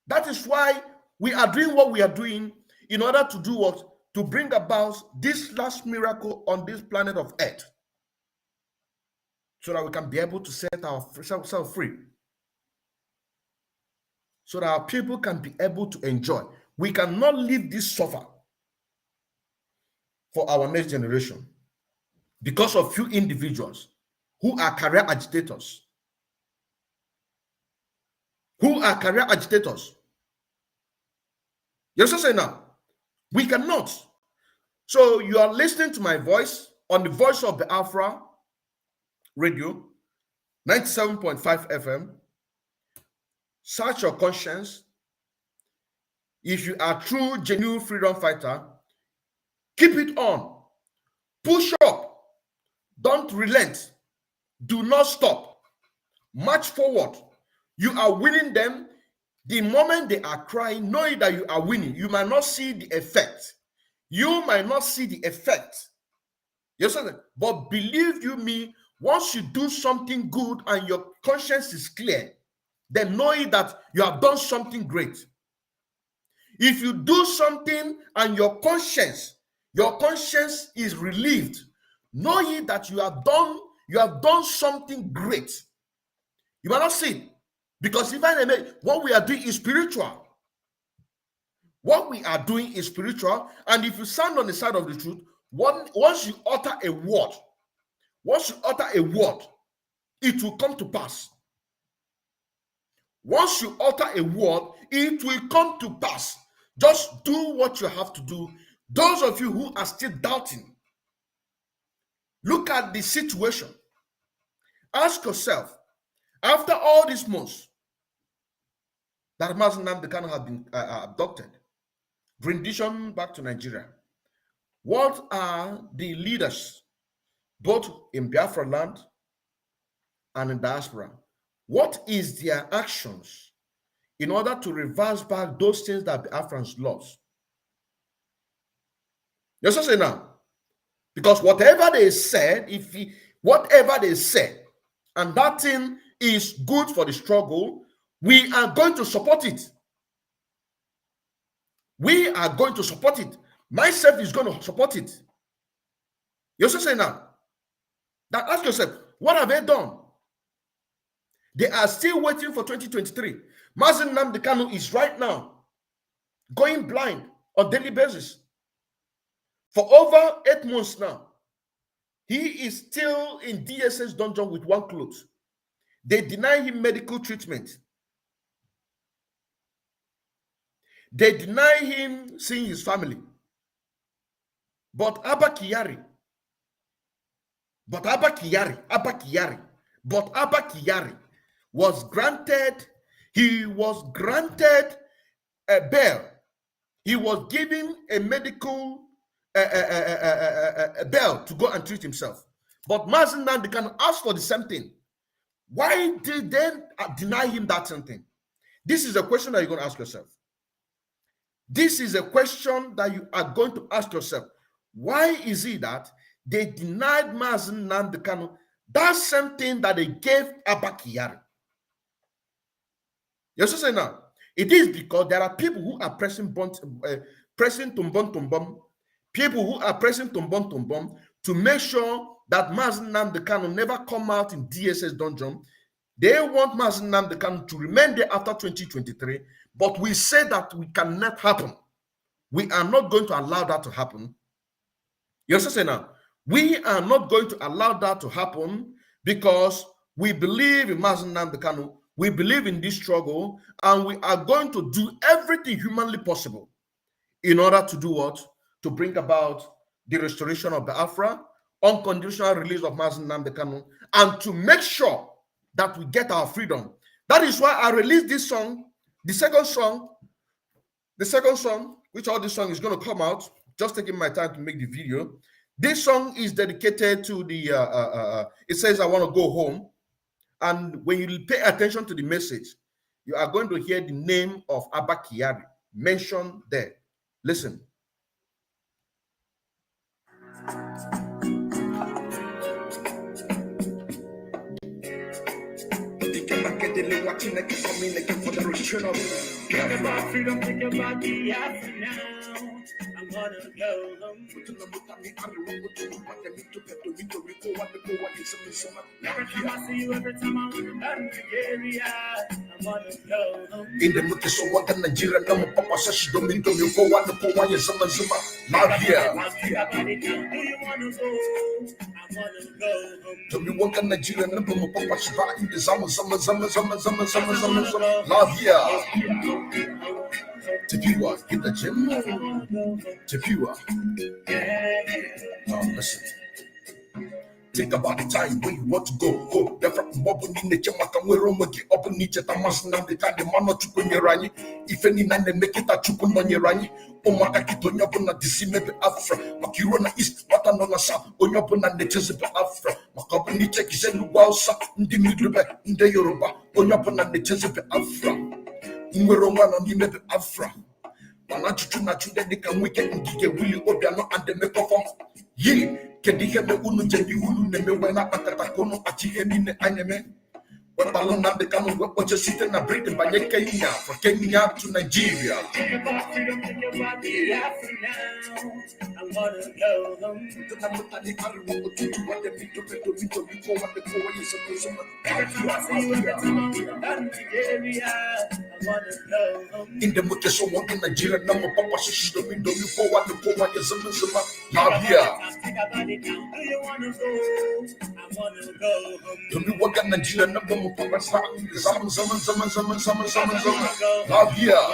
That is why we are doing what we are doing, in order to do what? To bring about this last miracle on this planet of Earth, so that we can be able to set ourselves free, so that our people can be able to enjoy. We cannot leave this suffer for our next generation because of few individuals who are career agitators. Who are career agitators. You're saying now, we cannot. So you are listening to my voice on the Voice of Biafra radio, 97.5 FM. Search your conscience. If you are true, genuine freedom fighter, keep it on. Push up. Don't relent. Do not stop. March forward. You are winning them. The moment they are crying, knowing that you are winning, you might not see the effect. You might not see the effect. Yes, sir. But believe you me, once you do something good and your conscience is clear, then know it that you have done something great. If you do something and your conscience is relieved, know ye that you have done something great. You might not see it, because what we are doing is spiritual. What we are doing is spiritual, and if you stand on the side of the truth, once you utter a word, it will come to pass. Once you utter a word, it will come to pass. Just do what you have to do. Those of you who are still doubting, look at the situation. Ask yourself, after all these months that Mazen Nnamdi Kanu have been abducted, rendition back to Nigeria, what are the leaders, both in Biafra land and in diaspora, what is their actions in order to reverse back those things that Biafrans lost? Yes, I say now. Because whatever they said, and that thing is good for the struggle, we are going to support it. We are going to support it. Myself is going to support it. You also say now, that ask yourself, what have they done? They are still waiting for 2023. Mazen Nnamdi Kanu is right now going blind on daily basis. For over 8 months now, he is still in DSS dungeon with one cloth. They deny him medical treatment. They deny him seeing his family. But Abba Kyari was granted, a bail. He was given a medical bail to go and treat himself. But Mazen Nnamdi Kanu asked for the same thing. Why did they deny him that same thing? This is a question that you're going to ask yourself. This is a question that you are going to ask yourself. Why is it that they denied Mazen Nnamdi Kanu that same thing that they gave Abba Kyari? Yes, I say now. It is because there are people who are pressing tumbom, people who are pressing tumbom to make sure that Mazen Nnamdi Kanu never come out in DSS dungeon. They want Mazen Nnamdi Kanu to remain there after 2023, but we say that we cannot happen. We are not going to allow that to happen. You understand now? We are not going to allow that to happen because we believe in Mazen Nnamdi Kanu. We believe in this struggle, and we are going to do everything humanly possible in order to do what? To bring about the restoration of Biafra, unconditional release of Mazen Nnamdi Kanu, and to make sure that we get our freedom. That is why I released this song, the second song, which all this song is going to come out, just taking my time to make the video. This song is dedicated to the, it says, I want to go home. And when you pay attention to the message, you are going to hear the name of Abba Kyari mentioned there. Listen. Think about freedom, think about the after now. I wanna go home. Every time I see you, every time I look at the area, I wanna go home. In the muke so waka Nigeria na mo papa sa shi domin ko wa da kowa ya zama lafiya. Do you wanna go? I wanna go home. Domin waka Nigeria na mo papa shi ba inda zama lafiya. Tafiwa in the gym. Tafiwa. Now listen. Think about the time when you want to go. Different mob in the Chamaka, where Romaki open each at the Masan and the Tadi Mano Chukunirani. If any nine make it a Chukun on Yerani, or Makakito Yopuna, the Simebe Afra, Makirona East, Watanona South, or Yopuna, the Chesapeake Afra, Makapani check is in the Wausa, in the Midribe, in the Yoruba, or Yopuna, the Chesapeake Afra, Umberoma, and the Mebe Afra. Mana chuchu na chude de kan wike ngige wili obiano ande me perform. Ye kedi heme unu jebi ulu ne me wena patata kono achi hemi ne anyeme. Balon na de kanu wepo just sitting na breathing by Kenya from Kenya to Nigeria. In the muke so one in Nigeria, number papa shishi do me do you for what the poor is zama here. Do me work in Nigeria, number papa zama here.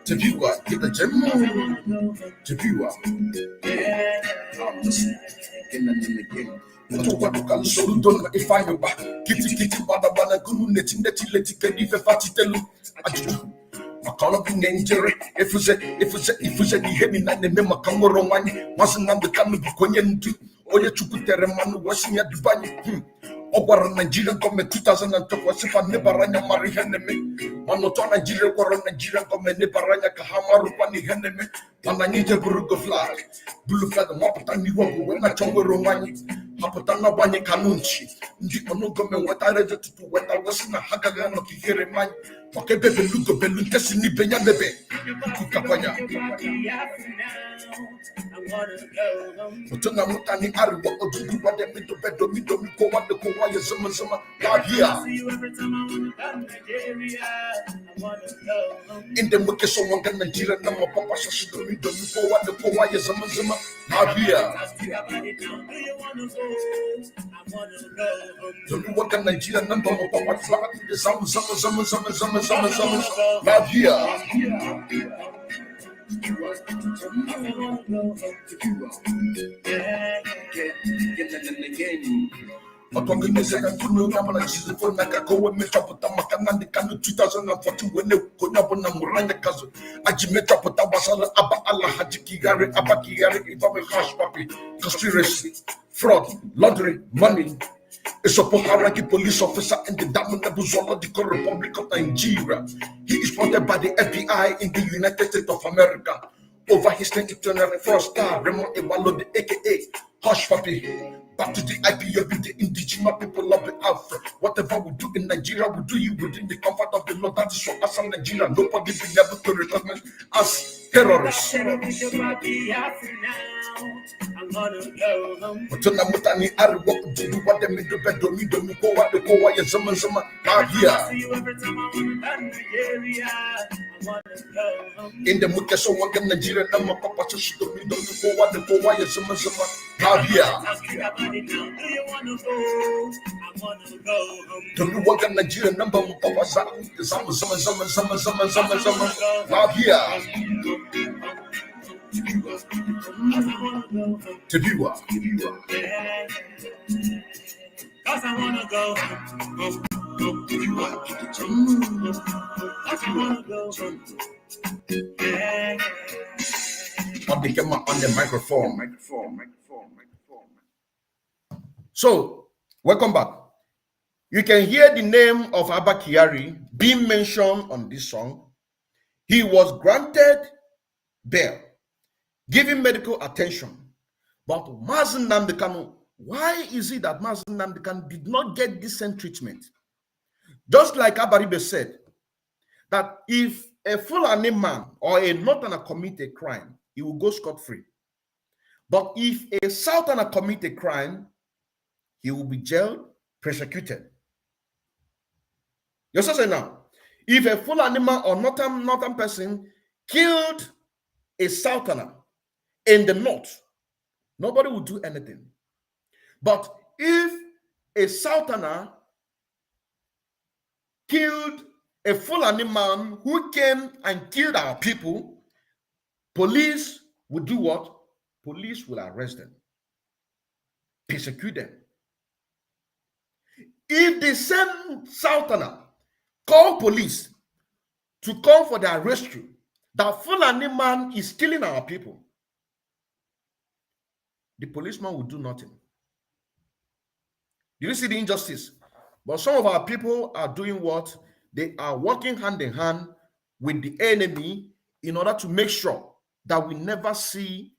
To view what get the gym to view what if I know back, kitty, bada, guru, netting, leti, if I tell you, I call up in danger. If you said, the heavy night, the member come wrong one, wasn't on the coming to Konyan to, or you could tell a man washing at the bunny. Over Nigerian government 2012 was if I never ran a marry enemy. Manoton Nigeria or Nigerian government never ran a Kahama Rupani enemy. And I need a Burugo flag. Blue flag, Mapatani Wago, when I told Romani, Mapatana Bani Kanunchi, the Ono government, what I read to do when I was in a Hagagan of Here Mine. Okay, baby, look up and Cassini Benya Bebe. Kukapanya. Mutana Mutani Ariwa, or do what they made to bed, do me, go what the Kawaya Zama, here. In the Mukeso Wanga Nigeria, number Papa Shashi, do me, go what the Kawaya Zama, here. Do me what the Nigeria number of Papa Shashi, the Zama, here. Conspiracy, fraud, laundering, money. A Sopoharaki police officer in the Damnable Zoological Republic of Nigeria. He is wanted by the FBI in the United States of America over his 2020 first star, Raymond Ewalo, the aka Hush Papi. Back to the IPOB, the indigenous people of the Biafra. Whatever we do in Nigeria, we do it within the comfort of the Lord. That is for us in Nigeria. Nobody will never to recognize us terrorists. Mutana Mutani Ari what to do what they made the bed do me go what the go why Zama here. In the Mukeso Wanga Nigeria, number Papa Shashi do me go what the go why Zama here. Do me Wanga Nigeria, number Papa Zama here. To do what? Cause I wanna go. On the microphone. So, welcome back. You can hear the name of Abba Kyari being mentioned on this song. He was granted bail, given medical attention. But Mazen Nnamdi Kanu, why is it that Mazen Nnamdi Kanu did not get decent treatment? Just like Abaribe said, that if a Fulani man or a Northerner commit a crime, he will go scot-free. But if a Southerner commit a crime, he will be jailed, persecuted. You say now, if a Fulani man or Northern person killed a Southerner in the north, nobody will do anything. But if a Southerner killed a Fulani man who came and killed our people, police will do what? Police will arrest them, persecute them. If the same Southerner call police to come for their rescue, that Fulani man is killing our people, the policeman will do nothing. Do you see the injustice? But some of our people are doing what? They are working hand in hand with the enemy in order to make sure that we never see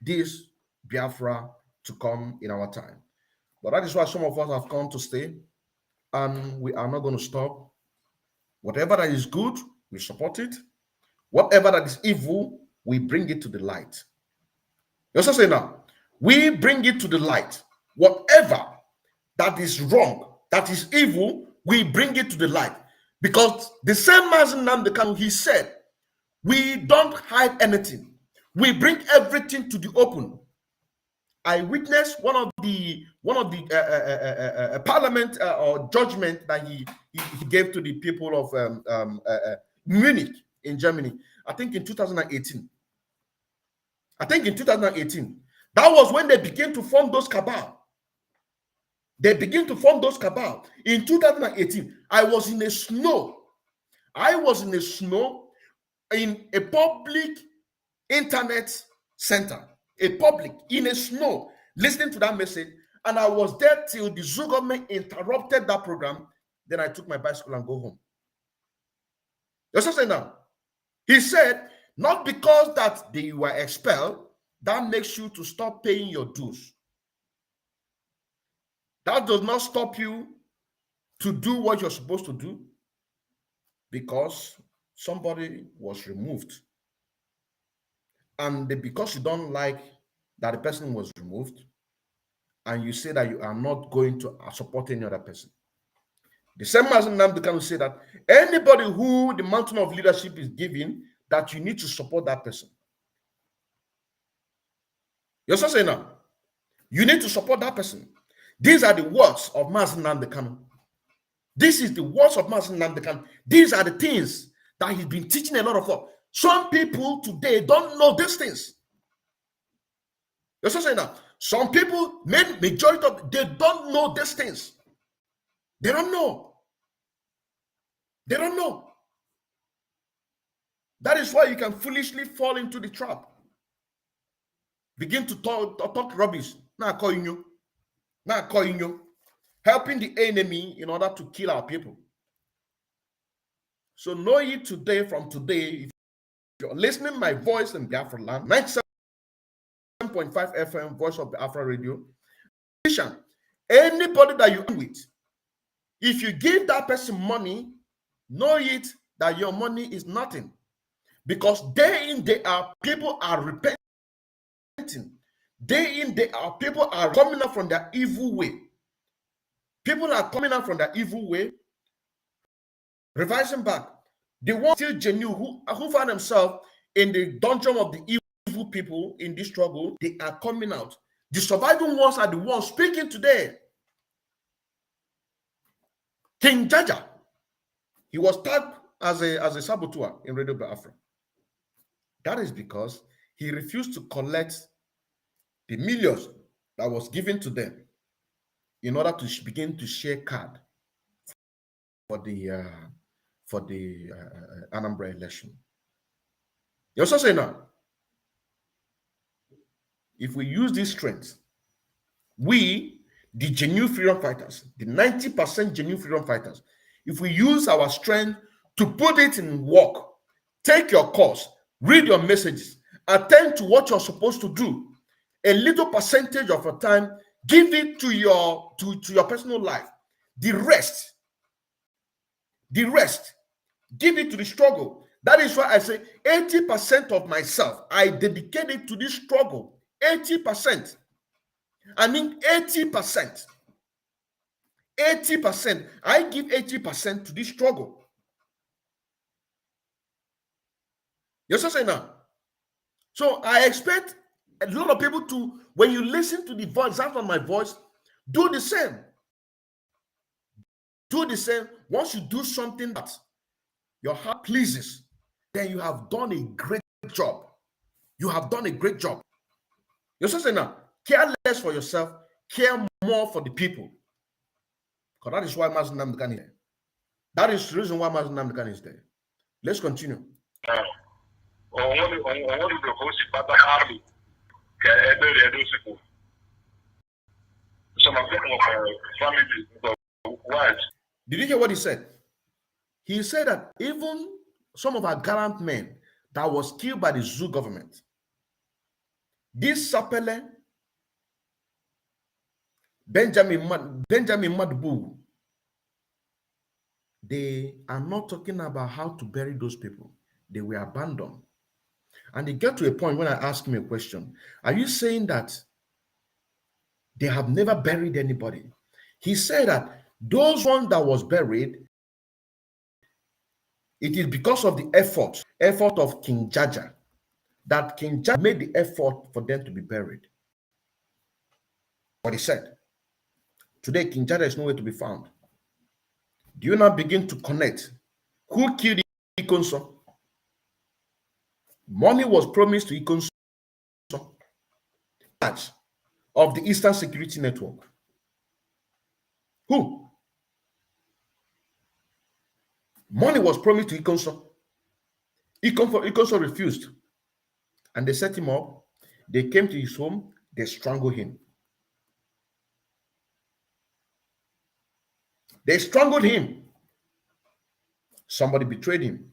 this Biafra to come in our time. But that is why some of us have come to stay, and we are not going to stop. Whatever that is good, we support it. Whatever that is evil, we bring it to the light. You also say now, we bring it to the light. Whatever that is wrong, that is evil, we bring it to the light. Because the same Mazen Namdekan, he said, we don't hide anything. We bring everything to the open. I witnessed one of the parliament or judgment that he gave to the people of Munich in Germany. I think in 2018. That was when they began to form those cabal. They begin to form those cabal. In 2018, I was in the snow. In a public internet center, in a snow, listening to that message. And I was there till the zoo government interrupted that program. Then I took my bicycle and go home. That's what I'm saying now. He said, not because that they were expelled, that makes you to stop paying your dues. That does not stop you to do what you're supposed to do because somebody was removed. And because you don't like that the person was removed, and you say that you are not going to support any other person. The same person now can say that anybody who the mountain of leadership is giving, that you need to support that person. You're also saying now, you need to support that person. These are the words of Mazen Namdekan. This is the words of Mazen Namdekan. These are the things that he's been teaching a lot of us. Some people today don't know these things. You're also saying now, some people, majority of, they don't know these things. They don't know. They don't know. That is why you can foolishly fall into the trap. Begin to talk rubbish. Now calling you. Helping the enemy in order to kill our people. So know ye today, from today, if you're listening to my voice in Biafra land, 97.5 FM, Voice of Biafra Radio, anybody that you're with, if you give that person money, know it that your money is nothing. Because day in, day out, people are repenting. Day in, day out, people are coming out from their evil way. People are coming out from their evil way, revising back. The ones still genuine who find themselves in the dungeon of the evil people in this struggle, they are coming out. The surviving ones are the ones speaking today. King Jaja, he was tagged as a saboteur in Radio Biafra. That is because he refused to collect the millions that was given to them in order to begin to share card for the Anambra election. You also say now, if we use this strength, we, the genuine freedom fighters, the 90% genuine freedom fighters, if we use our strength to put it in work, take your course, read your messages, attend to what you're supposed to do, a little percentage of your time, give it to your personal life. The rest, give it to the struggle. That is why I say 80% of myself, I dedicate it to this struggle. 80%. I mean 80%. 80%. I give 80% to this struggle. You're so saying now. So I expect a lot of people to, when you listen to the voice, out of my voice, do the same. Do the same. Once you do something that your heart pleases, then you have done a great job. You have done a great job. You're so saying now, care less for yourself, care more for the people. Because that is why Mazen Namdekan is there. That is the reason why Mazen Namdekan is there. Let's continue. Did you hear what he said? He said that even some of our gallant men that was killed by the zoo government. This Sapele, Benjamin Madbu, they are not talking about how to bury those people. They were abandoned. And they get to a point when I ask him a question, are you saying that they have never buried anybody? He said that those ones that was buried, it is because of the effort of King Jaja, that King Jaja made the effort for them to be buried. What he said. Today, King Jaja is nowhere to be found. Do you now begin to connect? Who killed Ikonso? Money was promised to Ikonso of the Eastern Security Network. Who? Money was promised to Ikonso. Ikonso refused. And they set him up. They came to his home. They strangled him. They strangled him. Somebody betrayed him.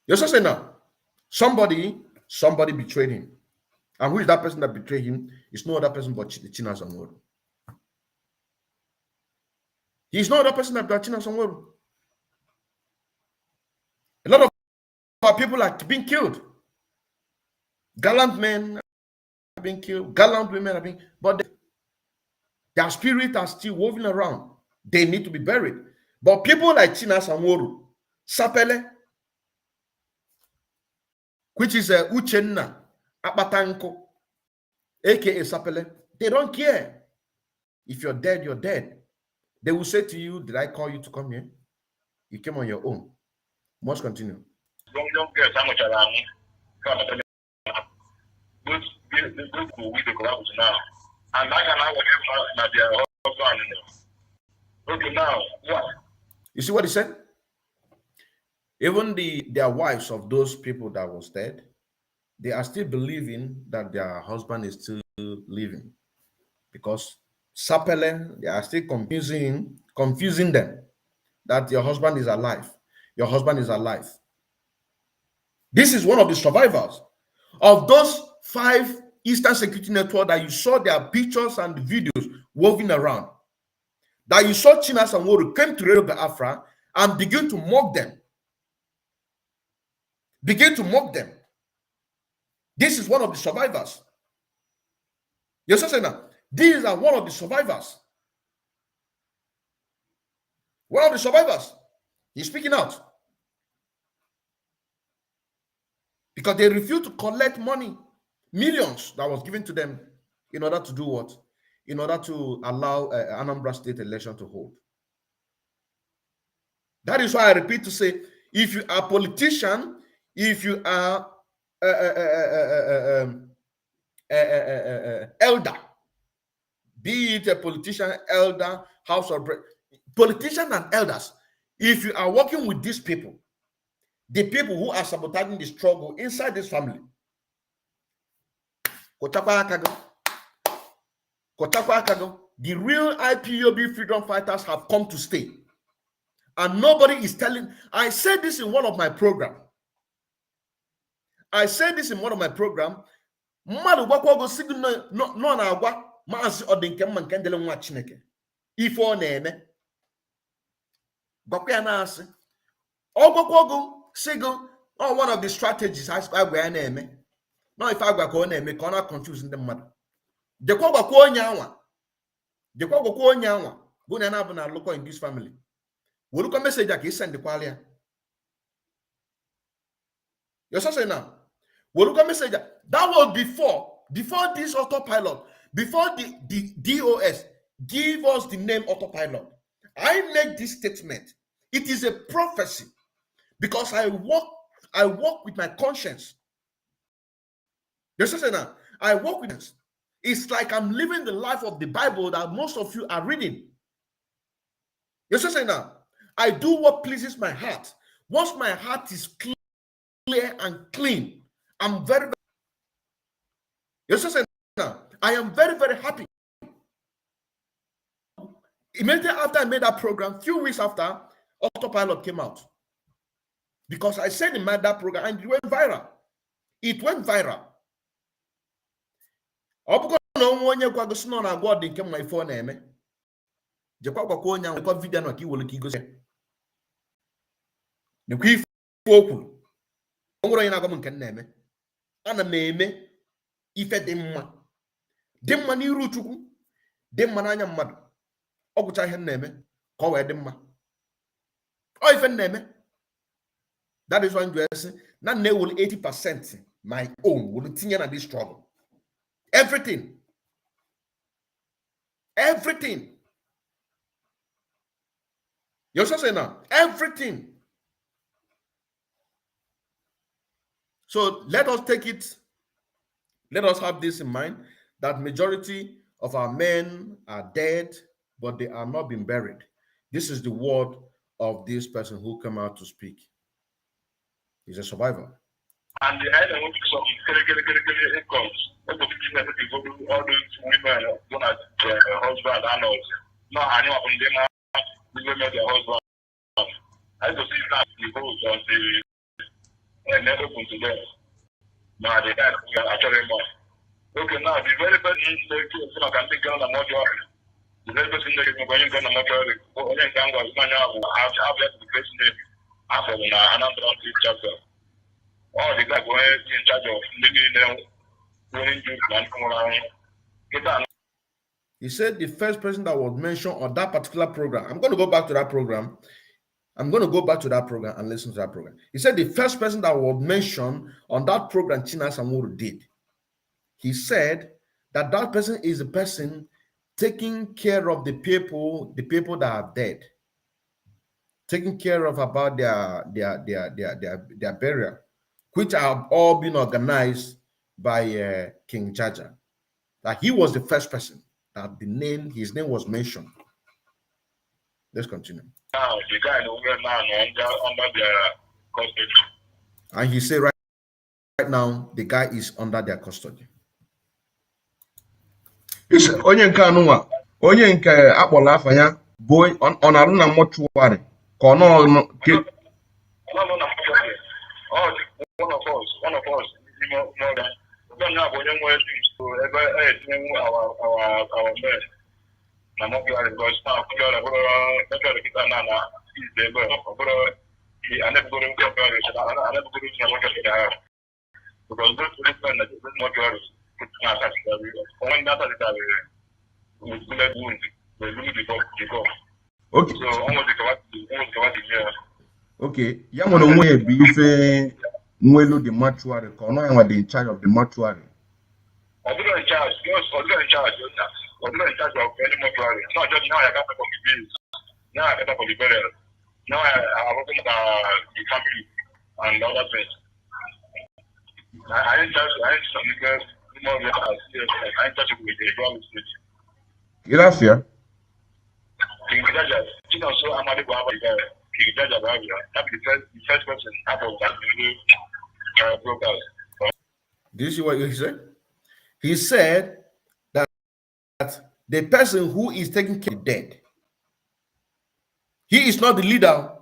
You're saying now, somebody betrayed him. And who is that person that betrayed him? It's no other person but Chinasa Nworu. He's no other person but Chinasa Nworu. A lot of our people are being killed. Gallant men are being killed. Gallant women are being, but their spirits are still woven around. They need to be buried. But people like Chinasa Nworu, Sapele, which is Uchenna Apatanko, aka Sapele, they don't care. If you're dead, you're dead. They will say to you, did I call you to come here? You came on your own. Must continue. Don't get how much around me. Those people we collapse now. And I can have whatever their husband. Okay, now what? You see what he said? Even their wives of those people that was dead, they are still believing that their husband is still living. Because Sapele, they are still confusing them that your husband is alive. Your husband is alive. This is one of the survivors of those 5 Eastern Security Network that you saw their pictures and videos woven around. That you saw Chinasa Nworu came to Radio Biafra and begin to mock them. Begin to mock them. This is one of the survivors. Yes, sir, now. These are one of the survivors. One of the survivors. He's speaking out. Because they refused to collect money, millions that was given to them in order to do what? In order to allow Anambra State election to hold. That is why I repeat to say, if you are a politician, if you are elder, be it a politician, elder, house of politicians and elders, if you are working with these people, the people who are sabotaging the struggle inside this family, the real IPOB freedom fighters have come to stay. And nobody is telling. I said this in one of my programs. Mmadụ gwakwago si gị nọ na-agwa maazị Ọdịnke nke ndele nwa Chineke ife ọ na-eme gwakwa ya na-asị ọ gwakwago si gị one of the strategies agwa ya na-eme na ife agwa ka ọ na-eme ka ọ na-confuse ndị mmadụ dekwa gwakwa onye anwa bụ na na-abụ na alụkọ in this family welukwa message a ka isendịkwala ya you're saying now welukwa message that was before this autopilot, before the DOS give us the name autopilot. I make this statement. It is a prophecy because I walk with my conscience. You're saying now I walk with this. It's like I'm living the life of the Bible that most of you are reading. You're saying now I do what pleases my heart. Once my heart is clear and clean, I'm very you're saying now I am very, very happy. Immediately after I made that program, few weeks after, Autopilot came out. Because I said in that program, and it went viral. It went viral. My phone name. Jekwa kwa onya rekọ video na ka iwole ka igosi. Nekwa ife okwu. Onwere onye na-agwa m nke na-eme. Ana m eme ife dị mma. Dị mma n'iru Chukwu. Dị mma n'anya mmadụ. Ọ gwụcha ihe na-eme ka ọ wee dị mma. Ọ ife na-eme. That is why I'm saying na will 80% my own will tinye na this struggle. Everything. Everything. You're saying now, everything. So let us take it, let us have this in mind, that majority of our men are dead, but they are not being buried. This is the word of this person who came out to speak. He's a survivor. And the other one is incomes. All those women, husband, and all. No, I know from them. Their husband. I just see that the host on the and never open to them. Now they got actually more. Okay, now the very person that can take on the mortuary. The very person that is going on the mortuary. Only can go to have the first name after another chapter. Oh, the guy going in charge of living them, going to and come around. He said the first person that was mentioned on that particular program. I'm going to go back to that program. I'm going to go back to that program and listen to that program. He said the first person that was mentioned on that program China Samuru did. He said that that person is the person taking care of the people that are dead, taking care of about their burial, which have all been organized by King Jaja. That he was the first person that his name was mentioned. Let's continue. Now the guy under their custody. And he said right now the guy is under their custody. Onye nke anụnwa, onye nke akpọrọ afa ya bụ ọ na-arụ na mortuary ka ọ nọ no na mortuary. Oh, one of us, you know that. We don't have any more things to ever our men. Na mortuary because now we are mortuary kita na is there but I never go to mortuary. I never go to mortuary because this man that is mortuary. When that is okay. So almost okay. Ya nwere onwe ya bụ ife nwelu the mortuary ka ọ nọ ya nwa dị in charge of the mortuary. I'm not in charge. I'm not in charge of any mortuary. Not just now I got for the bills. Now I got for the burial. Now I work with the family and other things. I ain't charge more than I ain't touching with the ground state. Gracias. King Jaja, you know, so I'm not going to King Jaja, that's the first person about that broadcast. Do you see what he said? He said that the person who is taking care of the dead, he is not the leader.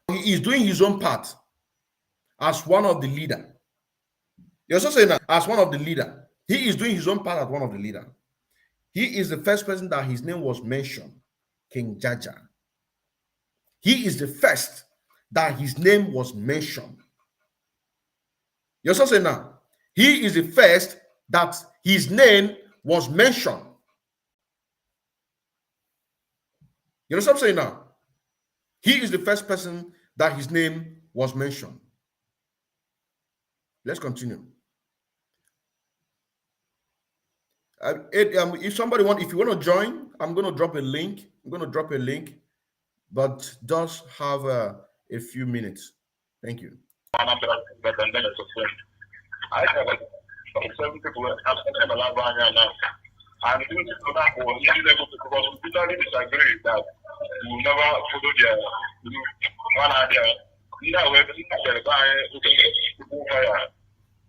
He is doing his own part as one of the leader. You're also saying that as one of the leader. He is doing his own part as one of the leader. He is the first person that his name was mentioned, King Jaja. He is the first that his name was mentioned. You're also saying now, he is the first that his name was mentioned. You know what I'm saying now? He is the first person that his name was mentioned. Let's continue. If somebody if you want to join, I'm going to drop a link. But just have a few minutes. Thank you. I have some 7 people have sent a lot of now. And these people that were not able to, because we totally disagree that we will never follow their one idea. Either way, the guy who can fire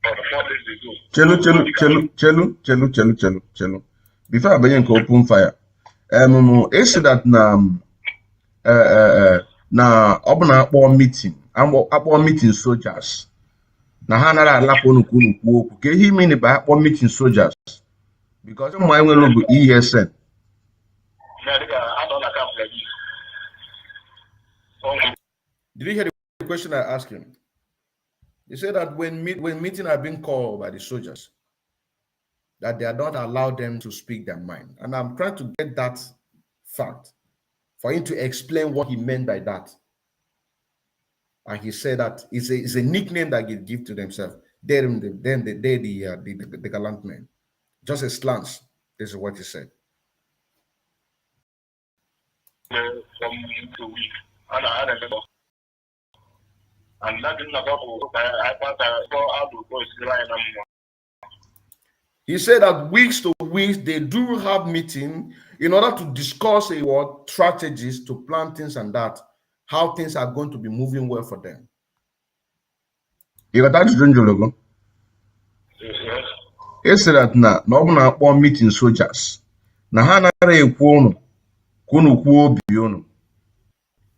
for the 4 days ago. Chelu. Before I begin to open fire, is that now na ọ bụ na akpọ meeting soldiers na ha anaghị alapụ unu ka unu kwuo okwu. Ka ihe imeni bụ akpọ meeting soldiers because ụmụ anyị nwere bụ ESN. Did you hear the question I asked him? He said that when meetings are being called by the soldiers, that they are not allowed them to speak their mind. And I'm trying to get that fact for him to explain what he meant by that. And he said that it's a nickname that they give to themselves. They're the gallant men. Just a slant. This is what he said. He said that weeks to weeks they do have meeting in order to discuss what strategies to plan things and that, how things are going to be moving well for them. You got that logo? Yes. It's that na ọ bụ meeting soldiers na ha nara ekwu unu ka unu kwuo obi unu.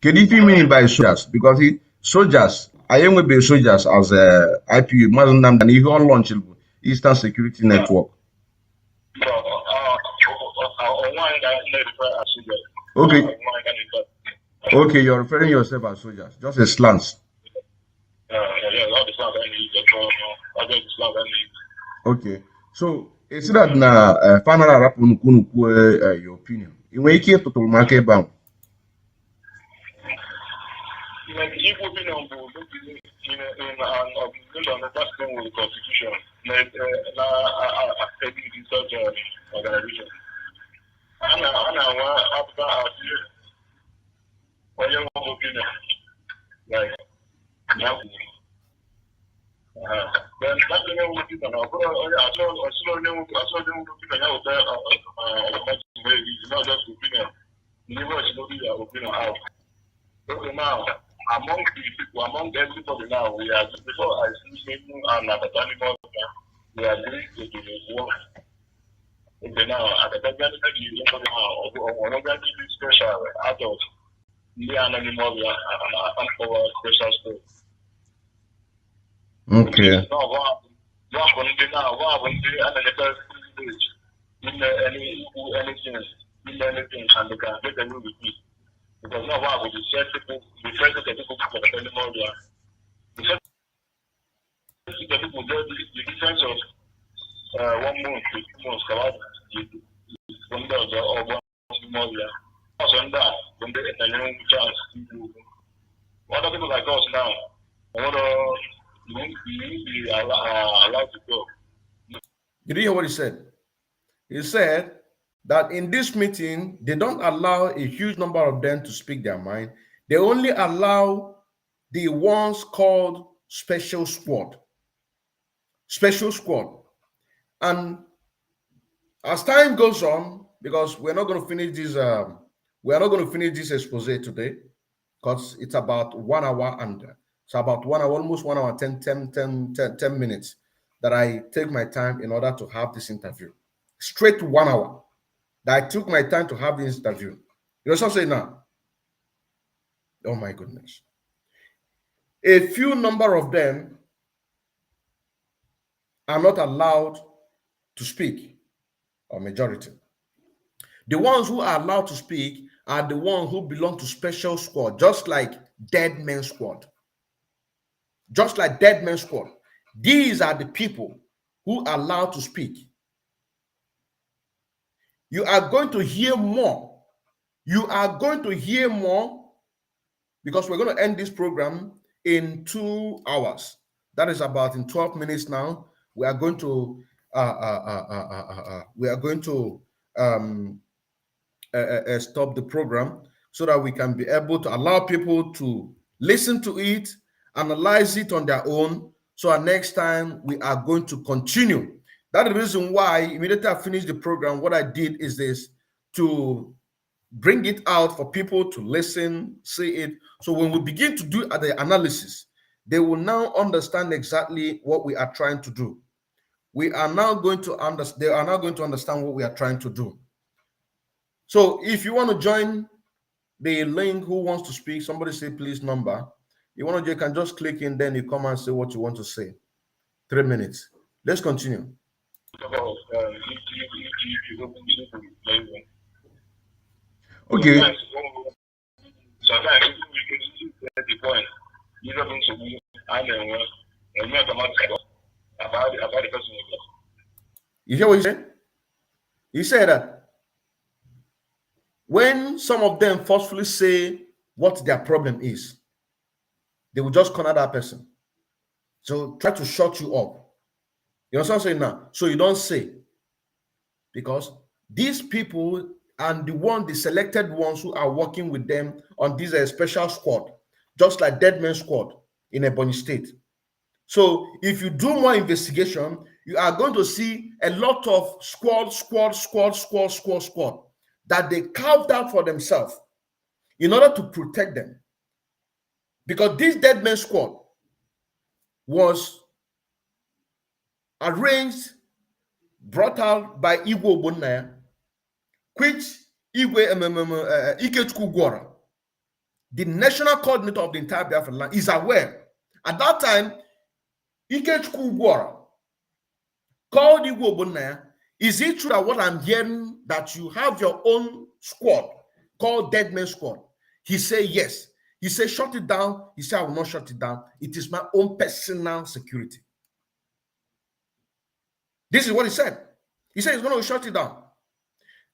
Kedu ife mean by soldiers? Because soldiers, anyị enwebe soldiers as IPU Maazị Nnamdi na ihe ọ launch bụ Eastern Security Network. Okay, you're referring yourself as soldiers, just a slant. Okay, so it's that na final rap unu your opinion. You nwere ike ịtụtụrụ m aka ebe ahụ. Among the people, among everybody now, we are before I see people and at the animals, we are doing the work. Okay, now at the beginning, you know, special adults, the animals and for special stuff. Okay. Anything, and they can get away with it. Because now what we said people, we try to get people for the animal, we said the people do the difference of 1 month to 2 months, from the or 1 month, also on that, when they get a young chance to what are people like us now? What be allowed to go. Did you hear what he said? He said that in this meeting, they don't allow a huge number of them to speak their mind. They only allow the ones called special squad. Special squad. And as time goes on, because we're not going to finish this expose today, because it's about 1 hour and it's about 1 hour, almost 1 hour, 10 minutes that I take my time in order to have this interview. Straight to 1 hour. That I took my time to have this interview. You know what I'm saying now? Oh my goodness. A few number of them are not allowed to speak, or majority. The ones who are allowed to speak are the ones who belong to special squad, just like Dead Men Squad. Just like Dead Men Squad. These are the people who are allowed to speak. You are going to hear more. You are going to hear more because we're going to end this program in 2 hours. That is about in 12 minutes now. We are going to stop the program so that we can be able to allow people to listen to it, analyze it on their own. So our next time we are going to continue. That's the reason why immediately I finished the program, what I did is this, to bring it out for people to listen, see it. So when we begin to do the analysis, they will now understand exactly what we are trying to do. We are now going to understand, they are now going to understand what we are trying to do. So if you want to join the link. Who wants to speak? Somebody say please number. You can just click in, then you come and say what you want to say. 3 minutes. Let's continue. Okay. Sometimes we get the point. You don't need to be and not about the person. You hear what he said? He said that when some of them forcefully say what their problem is, they will just corner that person. So try to shut you up. You know what I'm saying now? So you don't say. Because these people and the selected ones who are working with them on this special squad, just like Dead Man Squad in Ebonyi State. So if you do more investigation, you are going to see a lot of squad that they carved out for themselves in order to protect them. Because this Dead Man Squad was arranged, brought out by Igwe Ogbonnaya, which Igwe Ikechukwu Gwora, the national coordinator of the entire Biafra land, is aware. At that time, Ikechukwu Gwora called Igwe Ogbonnaya. Is it true that what I'm hearing, that you have your own squad called Dead Man Squad? He said yes. He said shut it down. He said I will not shut it down. It is my own personal security. This is what he said. He said he's going to shut it down.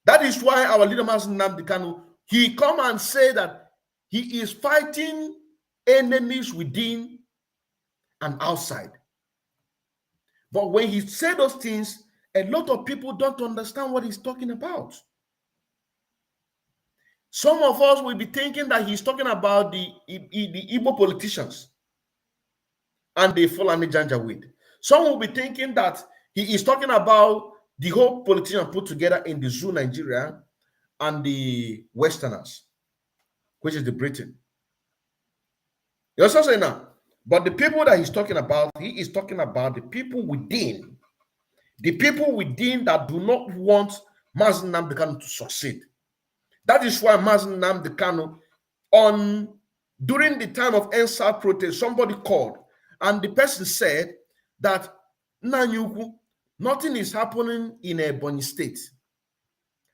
That is why our leader, Mazen Nnamdi Kanu, he come and say that he is fighting enemies within and outside. But when he said those things, a lot of people don't understand what he's talking about. Some of us will be thinking that he's talking about the Igbo politicians and the Fulani Janjaweed. Some will be thinking that he is talking about the whole politician put together in the zoo Nigeria and the Westerners, which is the Britain. You also say now, but the people that he's talking about, he is talking about the people within that do not want Mazen Nnamdi Kanu to succeed. That is why Mazen Nnamdi Kanu, during the time of NSAR protest, somebody called and the person said that Nanyuku, nothing is happening in Ebonyi State.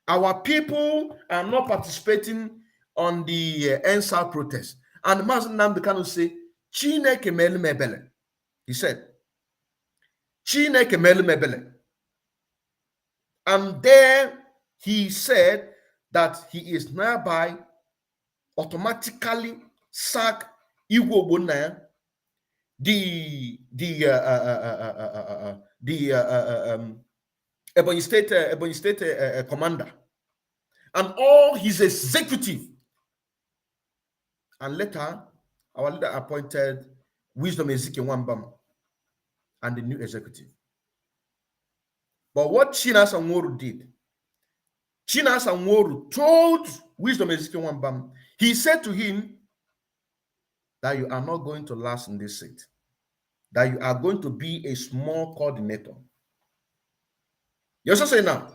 Our people are not participating on the NSAR protest. And Mazen Nnamdi Kanu said, Chineke melu mebele. He said, Chineke melu mebele. And there he said that he is hereby automatically sack Igwe Ogbonnaya, the Ebonyi State commander, and all his executive. And later, our leader appointed Wisdom Ezekiel Wambam and the new executive. But what Chinas Anworu did, Chinas Anworu told Wisdom Ezekiel Wambam, he said to him that you are not going to last in this seat, that you are going to be a small coordinator. You also say now,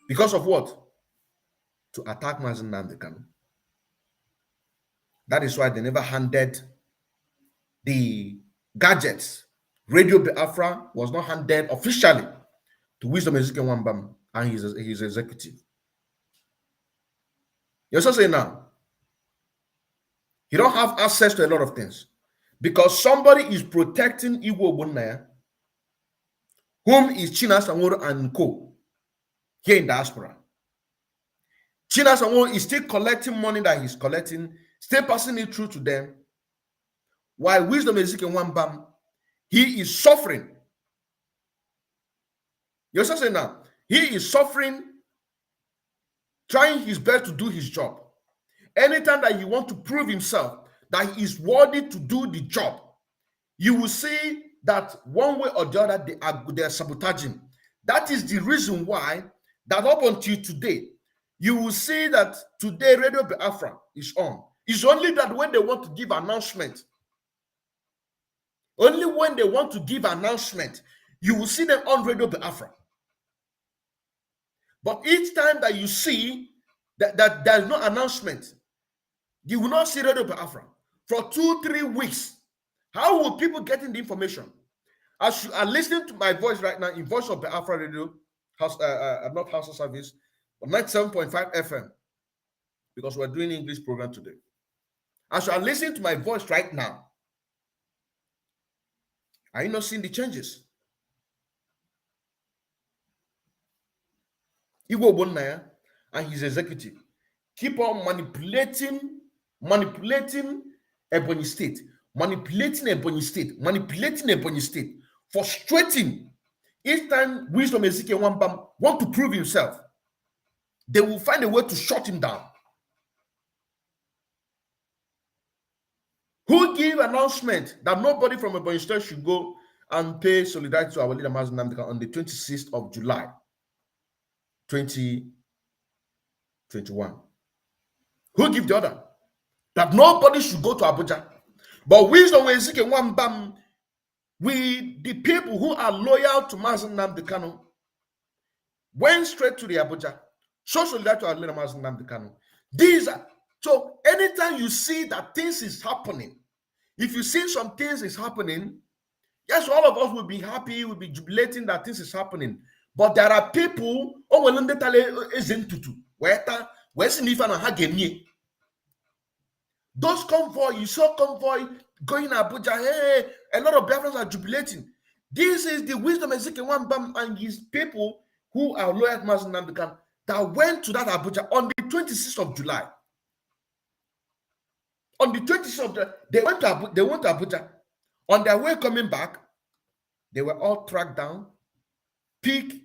because of what? To attack Mazen Nnamdi Kanu. That is why they never handed the gadgets. Radio Biafra was not handed officially to Wisdom Ezekiel Wambam and his executive. You also say now, he don't have access to a lot of things because somebody is protecting Igwe Ogbonnaya, whom is Chinas Anworu and co. here in diaspora. Chinas Anworu is still collecting money that he's collecting, still passing it through to them, while Wisdom Ezekiel Wambam, he is suffering. You also say now, he is suffering, trying his best to do his job. Anytime that he wants to prove himself that he is worthy to do the job, you will see that one way or the other they are sabotaging. That is the reason why that up until today, you will see that today Radio Biafra is on. It's only that when they want to give announcement, only when they want to give announcement, you will see them on Radio Biafra. But each time that you see that there is no announcement. You will not see Radio Biafra for 2-3 weeks. How will people getting the information? As you are listening to my voice right now in Voice of Biafra Radio, not House of Service, but 97.5 FM, because we're doing English program today. As you are listening to my voice right now, are you not seeing the changes? Igbo Bonaya and his executive keep on manipulating Ebonyi State, frustrating. Each time Wisdom Ezekiel Wambam want to prove himself, they will find a way to shut him down. Who give announcement that nobody from Ebonyi State should go and pay solidarity to our leader Mazi Nnamdi Kanu on the 26th of July, 2021? Who give the order that nobody should go to Abuja? But Wisdom Ezekiel Wambam, we, the people who are loyal to Mazi Nnamdi Kanu, went straight to the Abuja, show solidarity to our leader Mazi Nnamdi Kanu. These are, so anytime you see that things is happening, if you see some things is happening, yes, all of us will be happy, we'll be jubilating that things is happening. But there are people, those convoy, you saw convoy going to Abuja, hey, a lot of Biafrans are jubilating. This is the Wisdom Ezekiel Wambam and his people who are loyal to Mazi Nnamdi Kanu that went to that Abuja on the 26th of July. On the 26th of July, they went to Abuja. On their way coming back, they were all tracked down, peak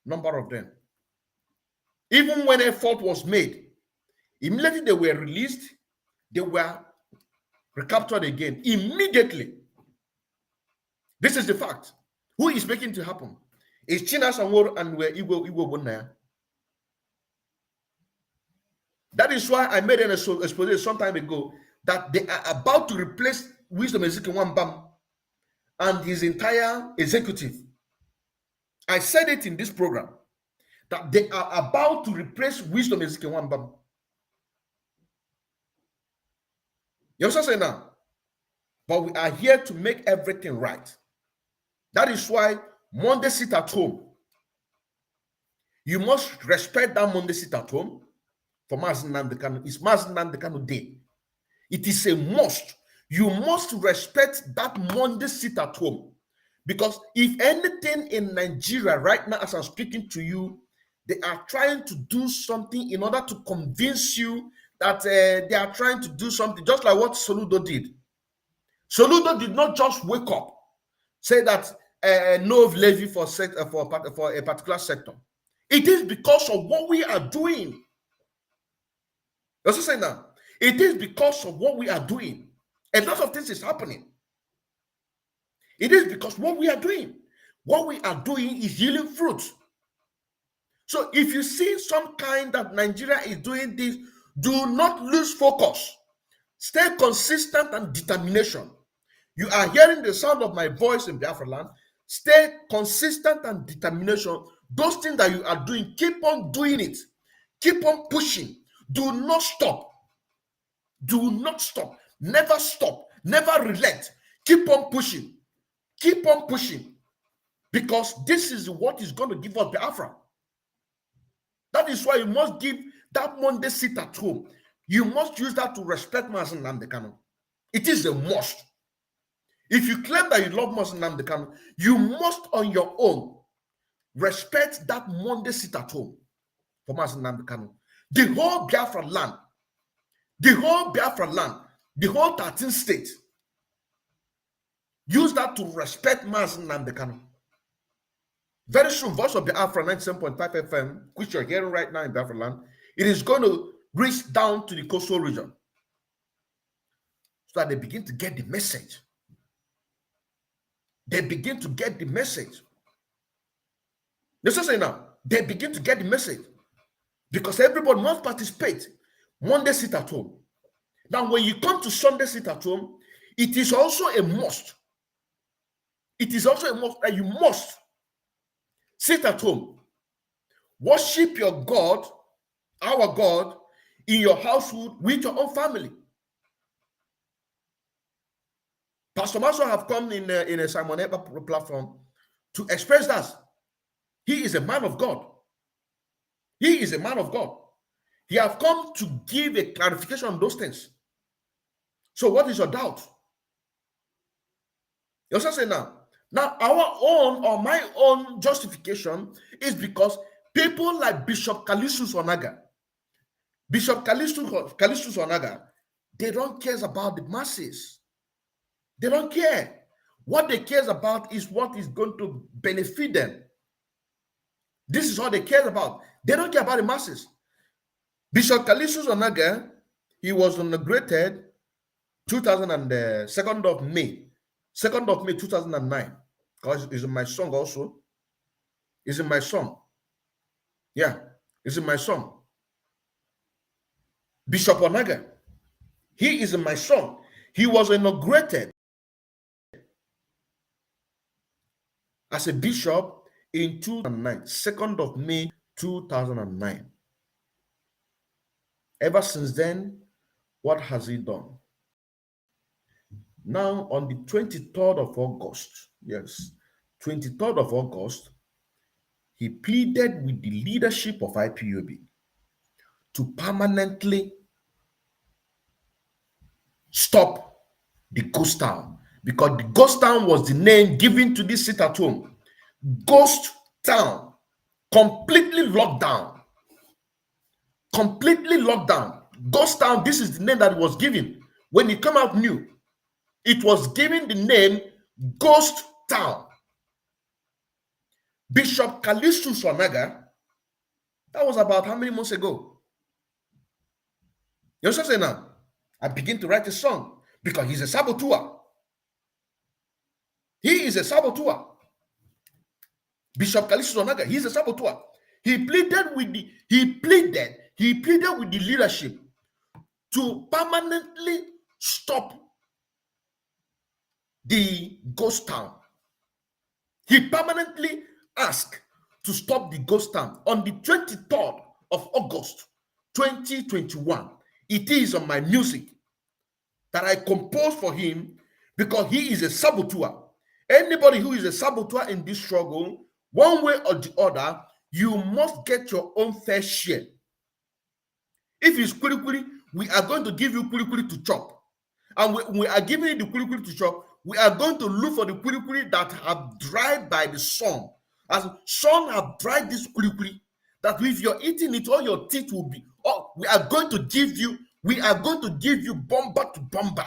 number of them. Even when a fault was made, immediately they were released, they were recaptured again, immediately. This is the fact. Who is making it happen? It's China Sanwor and where Igbo Bonaya. That is why I made an exposé some time ago that they are about to replace Wisdom Ezekiel Wambam and his entire executive. I said it in this program that they are about to replace Wisdom Ezekiel Wambam. You also say now, but we are here to make everything right. That is why Monday sit at home. You must respect that Monday sit at home for Mazi Nnamdi Kanu. It's Mazi Nnamdi Kanu Day. It is a must. You must respect that Monday sit at home. Because if anything in Nigeria right now, as I'm speaking to you, they are trying to do something in order to convince you that they are trying to do something, just like what Soludo did. Soludo did not just wake up, say that no levy for a particular sector. It is because of what we are doing. Let's just say now, it is because of what we are doing. A lot of things is happening. It is because what we are doing. What we are doing is yielding fruit. So if you see some kind that Nigeria is doing this, do not lose focus. Stay consistent and determination. You are hearing the sound of my voice in Biafra land. Stay consistent and determination. Those things that you are doing, keep on doing it. Keep on pushing. Do not stop. Do not stop. Never stop. Never relent. Keep on pushing. Keep on pushing. Because this is what is going to give us Biafra. That is why you must give that Monday sit at home. You must use that to respect Mazi Nnamdi Kanu. It is a must. If you claim that you love Mazi Nnamdi Kanu, you must on your own respect that Monday sit at home for Mazi Nnamdi Kanu. The whole Biafra land, the whole 13th state, use that to respect Mazi Nnamdi Kanu. Very soon, Voice of Biafra 97.5 FM, which you're hearing right now in Biafra land, it is going to reach down to the coastal region so that they begin to get the message. They begin to get the message. Let's say now, they begin to get the message because everybody must participate. Monday sit at home. Now, when you come to Sunday sit at home, it is also a must. It is also a must that you must sit at home. Worship your God, our God, in your household with your own family. Pastor Maso have come in a Simon Eber platform to express that. He is a man of God. He is a man of God. He have come to give a clarification on those things. So what is your doubt? You also say now our own or my own justification is because people like Bishop Callistus Onaga, they don't care about the masses. They don't care. What they care about is what is going to benefit them. This is all they care about. They don't care about the masses. Bishop Callistus Onaga, he was inaugurated 2nd of May 2009. Because it's in my song also. It's in my song. Yeah, it's in my song. Bishop Onaga, he is in my song. He was inaugurated as a bishop in 2009, 2nd of May 2009. Ever since then, what has he done? Now, on the 23rd of August, yes, 23rd of August, he pleaded with the leadership of IPOB to permanently stop the ghost town, because the ghost town was the name given to this sit at home. Ghost town, completely locked down. Completely locked down. Ghost town, this is the name that was given. When it came out new, it was given the name Ghost Town. Bishop Callistus Onaga, that was about how many months ago? You understand now? I begin to write a song because he's a saboteur. He is a saboteur. Bishop Callistus Onaga, he's a saboteur. He pleaded with the leadership to permanently stop the ghost town. He permanently asked to stop the ghost town on the 23rd of August 2021. It is on my music that I composed for him because he is a saboteur. Anybody who is a saboteur in this struggle, one way or the other, you must get your own fair share. If it's kuli, we are going to give you kuli to chop. And we are giving you the kuli to chop. We are going to look for the kuli that have dried by the sun. As sun have dried this kuli, that if you're eating it, all your teeth will be. Oh, we are going to give you bomber to bomber.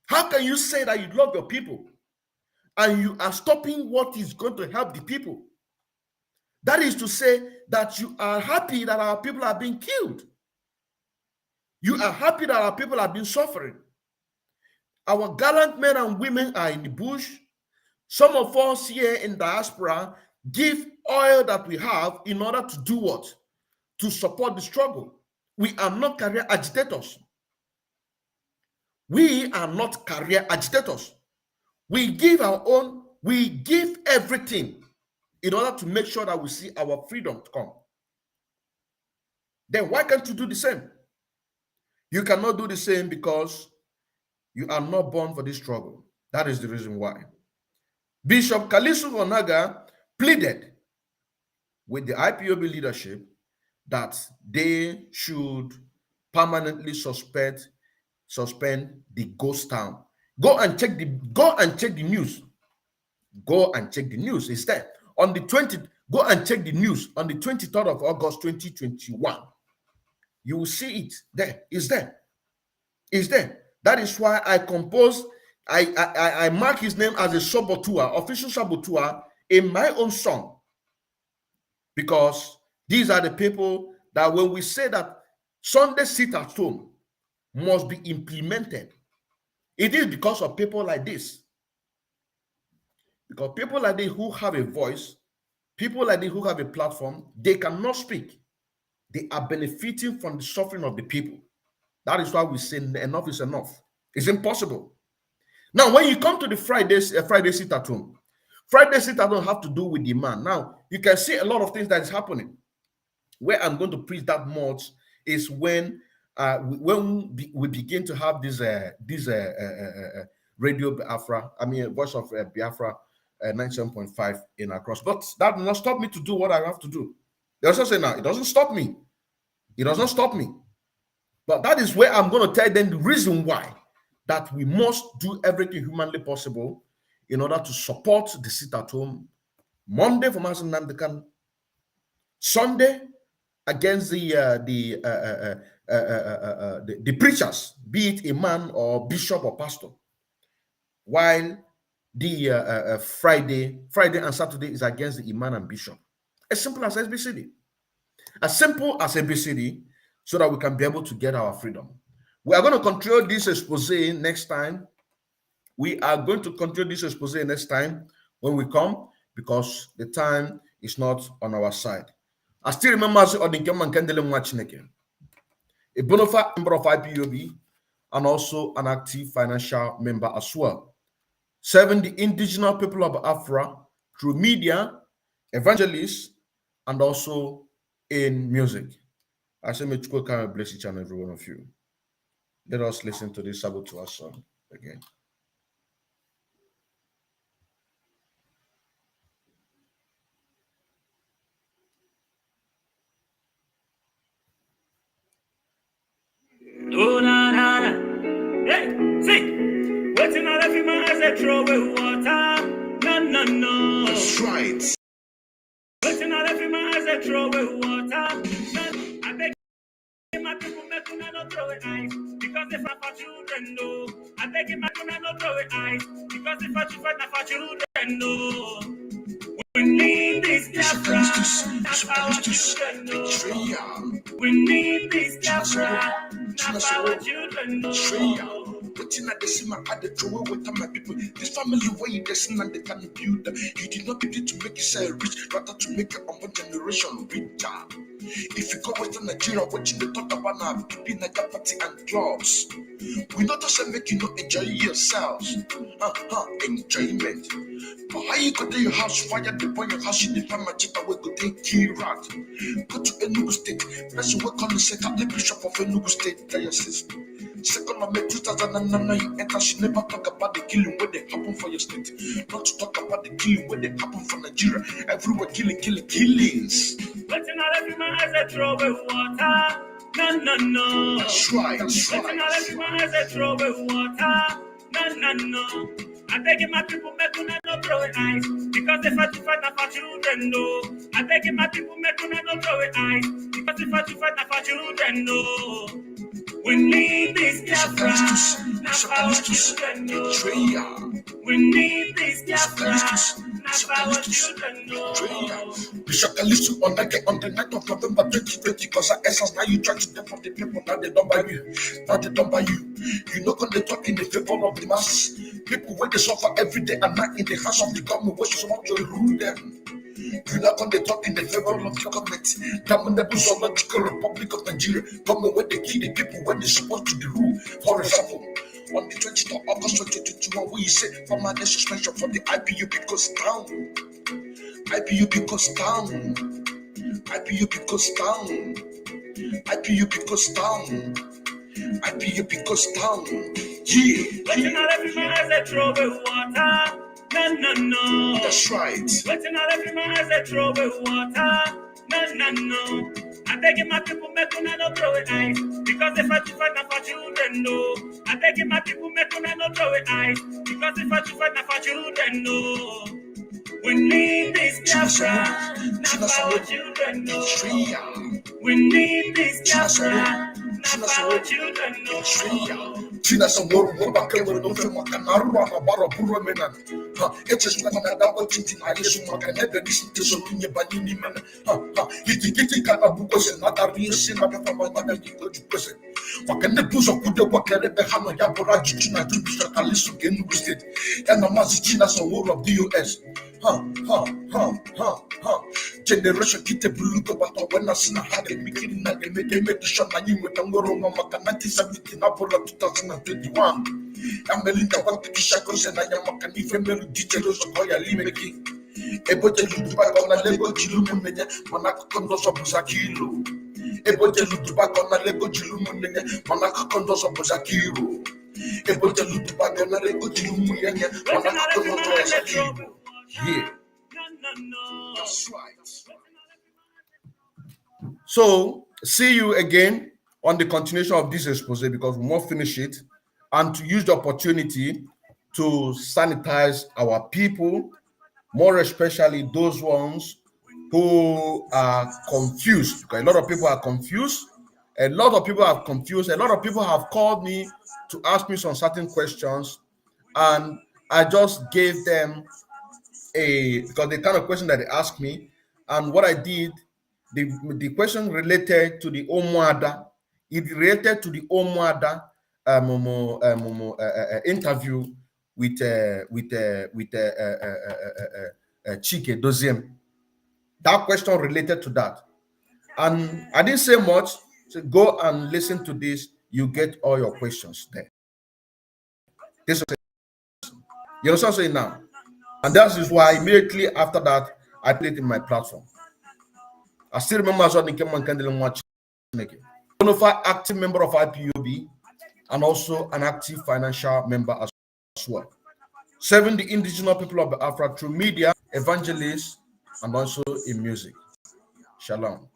How can you say that you love your people and you are stopping what is going to help the people? That is to say that you are happy that our people are being killed. You are happy that our people have been suffering. Our gallant men and women are in the bush. Some of us here in diaspora give oil that we have in order to do what? To support the struggle. We are not career agitators. We are not career agitators. We give our own, we give everything in order to make sure that we see our freedom come. Then why can't you do the same? You cannot do the same because you are not born for this struggle. That is the reason why. Bishop Callistus Onaga pleaded with the IPOB leadership that they should permanently suspend the ghost town. Go and check the news. Go and check the news. It's there. On the 20th, go and check the news on the 23rd of August 2021. You will see it there. It's there. It's there. That is why I composed, I mark his name as a saboteur, official saboteur in my own song. Because these are the people that when we say that Sunday sit at home must be implemented, it is because of people like this. Because people like this who have a voice, people like this who have a platform, they cannot speak. They are benefiting from the suffering of the people. That is why we say enough is enough. It's impossible. Now, when you come to the Friday sit at home, Friday sit at home have to do with demand. Now, you can see a lot of things that is happening. where I'm going to preach that much is when we begin to have this radio Biafra, Voice of Biafra 97.5 in across. But that will not stop me to do what I have to do. They also say now, it doesn't stop me. It does not stop me. But that is where I'm going to tell them the reason why that we must do everything humanly possible in order to support the sit at home. Monday for Mazen Nandekan, Sunday against the preachers, be it a man or bishop or pastor, while the Friday and Saturday is against the imam and bishop. As simple as ABCD. As simple as ABCD, so that we can be able to get our freedom. We are going to control this expose next time. We are going to control this expose next time when we come, because the time is not on our side. I still remember MNK and IPOB, a bona fide member of IPOB and also an active financial member as well, serving the indigenous people of Biafra through media, evangelists, and also in music. I say, may God bless each and every one of you. Let us listen to this Saboteur song again. Oh, na, na, na. Hey, see. Waiting on every man as they throw away water. No, no, no. That's right. Waiting on every man as they throw away water. No, I beg my people, make una no throw it eyes. Because if I for children, no. I beg my people, no throw it eyes. Because if I fight for children, no. We need this Biafra. That's our children, no. We need this Biafra. That's our children, no. Waiting at the cinema at the drawer with my people. This family way they sin and they can build. You did not begin to make yourself rich, rather to make a one generation richer. If you go Western Nigeria, watching the talk about now, keeping a party and clubs. We not just make you not enjoy yourselves. Enjoyment. But how you go to your house, fire the boy your house in the farmer, check away, go take key rat. Go to Enugu State, person work on the second bishop of Enugu State Diocese. Second of May 2009, you enter, she never talk about the killing where they happen for your state. Not to talk about the killing where they happen for Nigeria. Everywhere killings. Waiting on every man as they throw away water. No, no, no. That's right. Waiting on every man as they throw away water. No, no, no. I beg my people, make una no throw it eyes. Because if I fight for children, no. I beg my people, make una no throw it eyes. Because if I fight for children, no. We need this Biafra. Not our children, no. We need this Biafra. Not our children, no. Bishop Kalisu on the night of November 2020, because I essence now you try to them for the people, now they don't buy you. Now they don't buy you. You know when they talk in the favor of the masses. People when they suffer every day and night in the hands of the government, where you want to rule them. You're not going to talk in the favor of the government. Damnable Zoological Republic of Nigeria. Government where they kill the people when they're supposed to be ruled. For example, on the 20th of August 2021, we say permanent suspension for the IPOB goes down. IPOB goes down. IPOB goes down. IPOB goes down. IPOB goes down. Yeah. Waiting on every man as they throw away water. No, no, no. That's right. Waiting on every man as they throw away water. No, no, no. I beg my people, make una no throw it eyes. Because if I fight for children, no. I beg my people, make una no throw it eyes. Because if I fight for children, no. We need this Biafra. Not our children, no. We need this Biafra. Not our children, no. China some more back over no film can run about a poor man. It's just one that watching I listen I can never listen to something about any man. It's kind of because another reason I from my mother you go to prison. What can the booze of good work at the Hama Yabora China to be shot at least again with it. And the mass China some more of the US. Generation get a blue but when I seen a had a beginning and they make the shot and you with the Moroma 1970 Apollo 2021. I'm Melinda want to shakos and I am a canifemary details of Hoya Limeki. Eboje lutupa kona lego chilumu nenye manako kondo sobuza kilo. Eboje lutupa kona lego chilumu nenye manako kondo sobuza kilo. Eboje lutupa kona lego chilumu nenye manako kondo sobuza kilo. Yeah. That's right. So, see you again on the continuation of this expose because we won't finish it, and to use the opportunity to sanitize our people, more especially those ones who are confused. Because a lot of people are confused. A lot of people are confused. A lot of people have called me to ask me some certain questions, and I just gave them because the kind of question that they asked me, and what I did, the question related to the Omuada, it related to the Omuada interview with Chike Doziem. That question related to that, and I didn't say much. So go and listen to this. You get all your questions there. This is, you understand what I'm saying now? And that is why immediately after that, I played it in my platform. I still remember as well, MNK and IPOB, one of our active member of IPOB, and also an active financial member as well. Serving the indigenous people of Biafra through media, evangelists, and also in music. Shalom.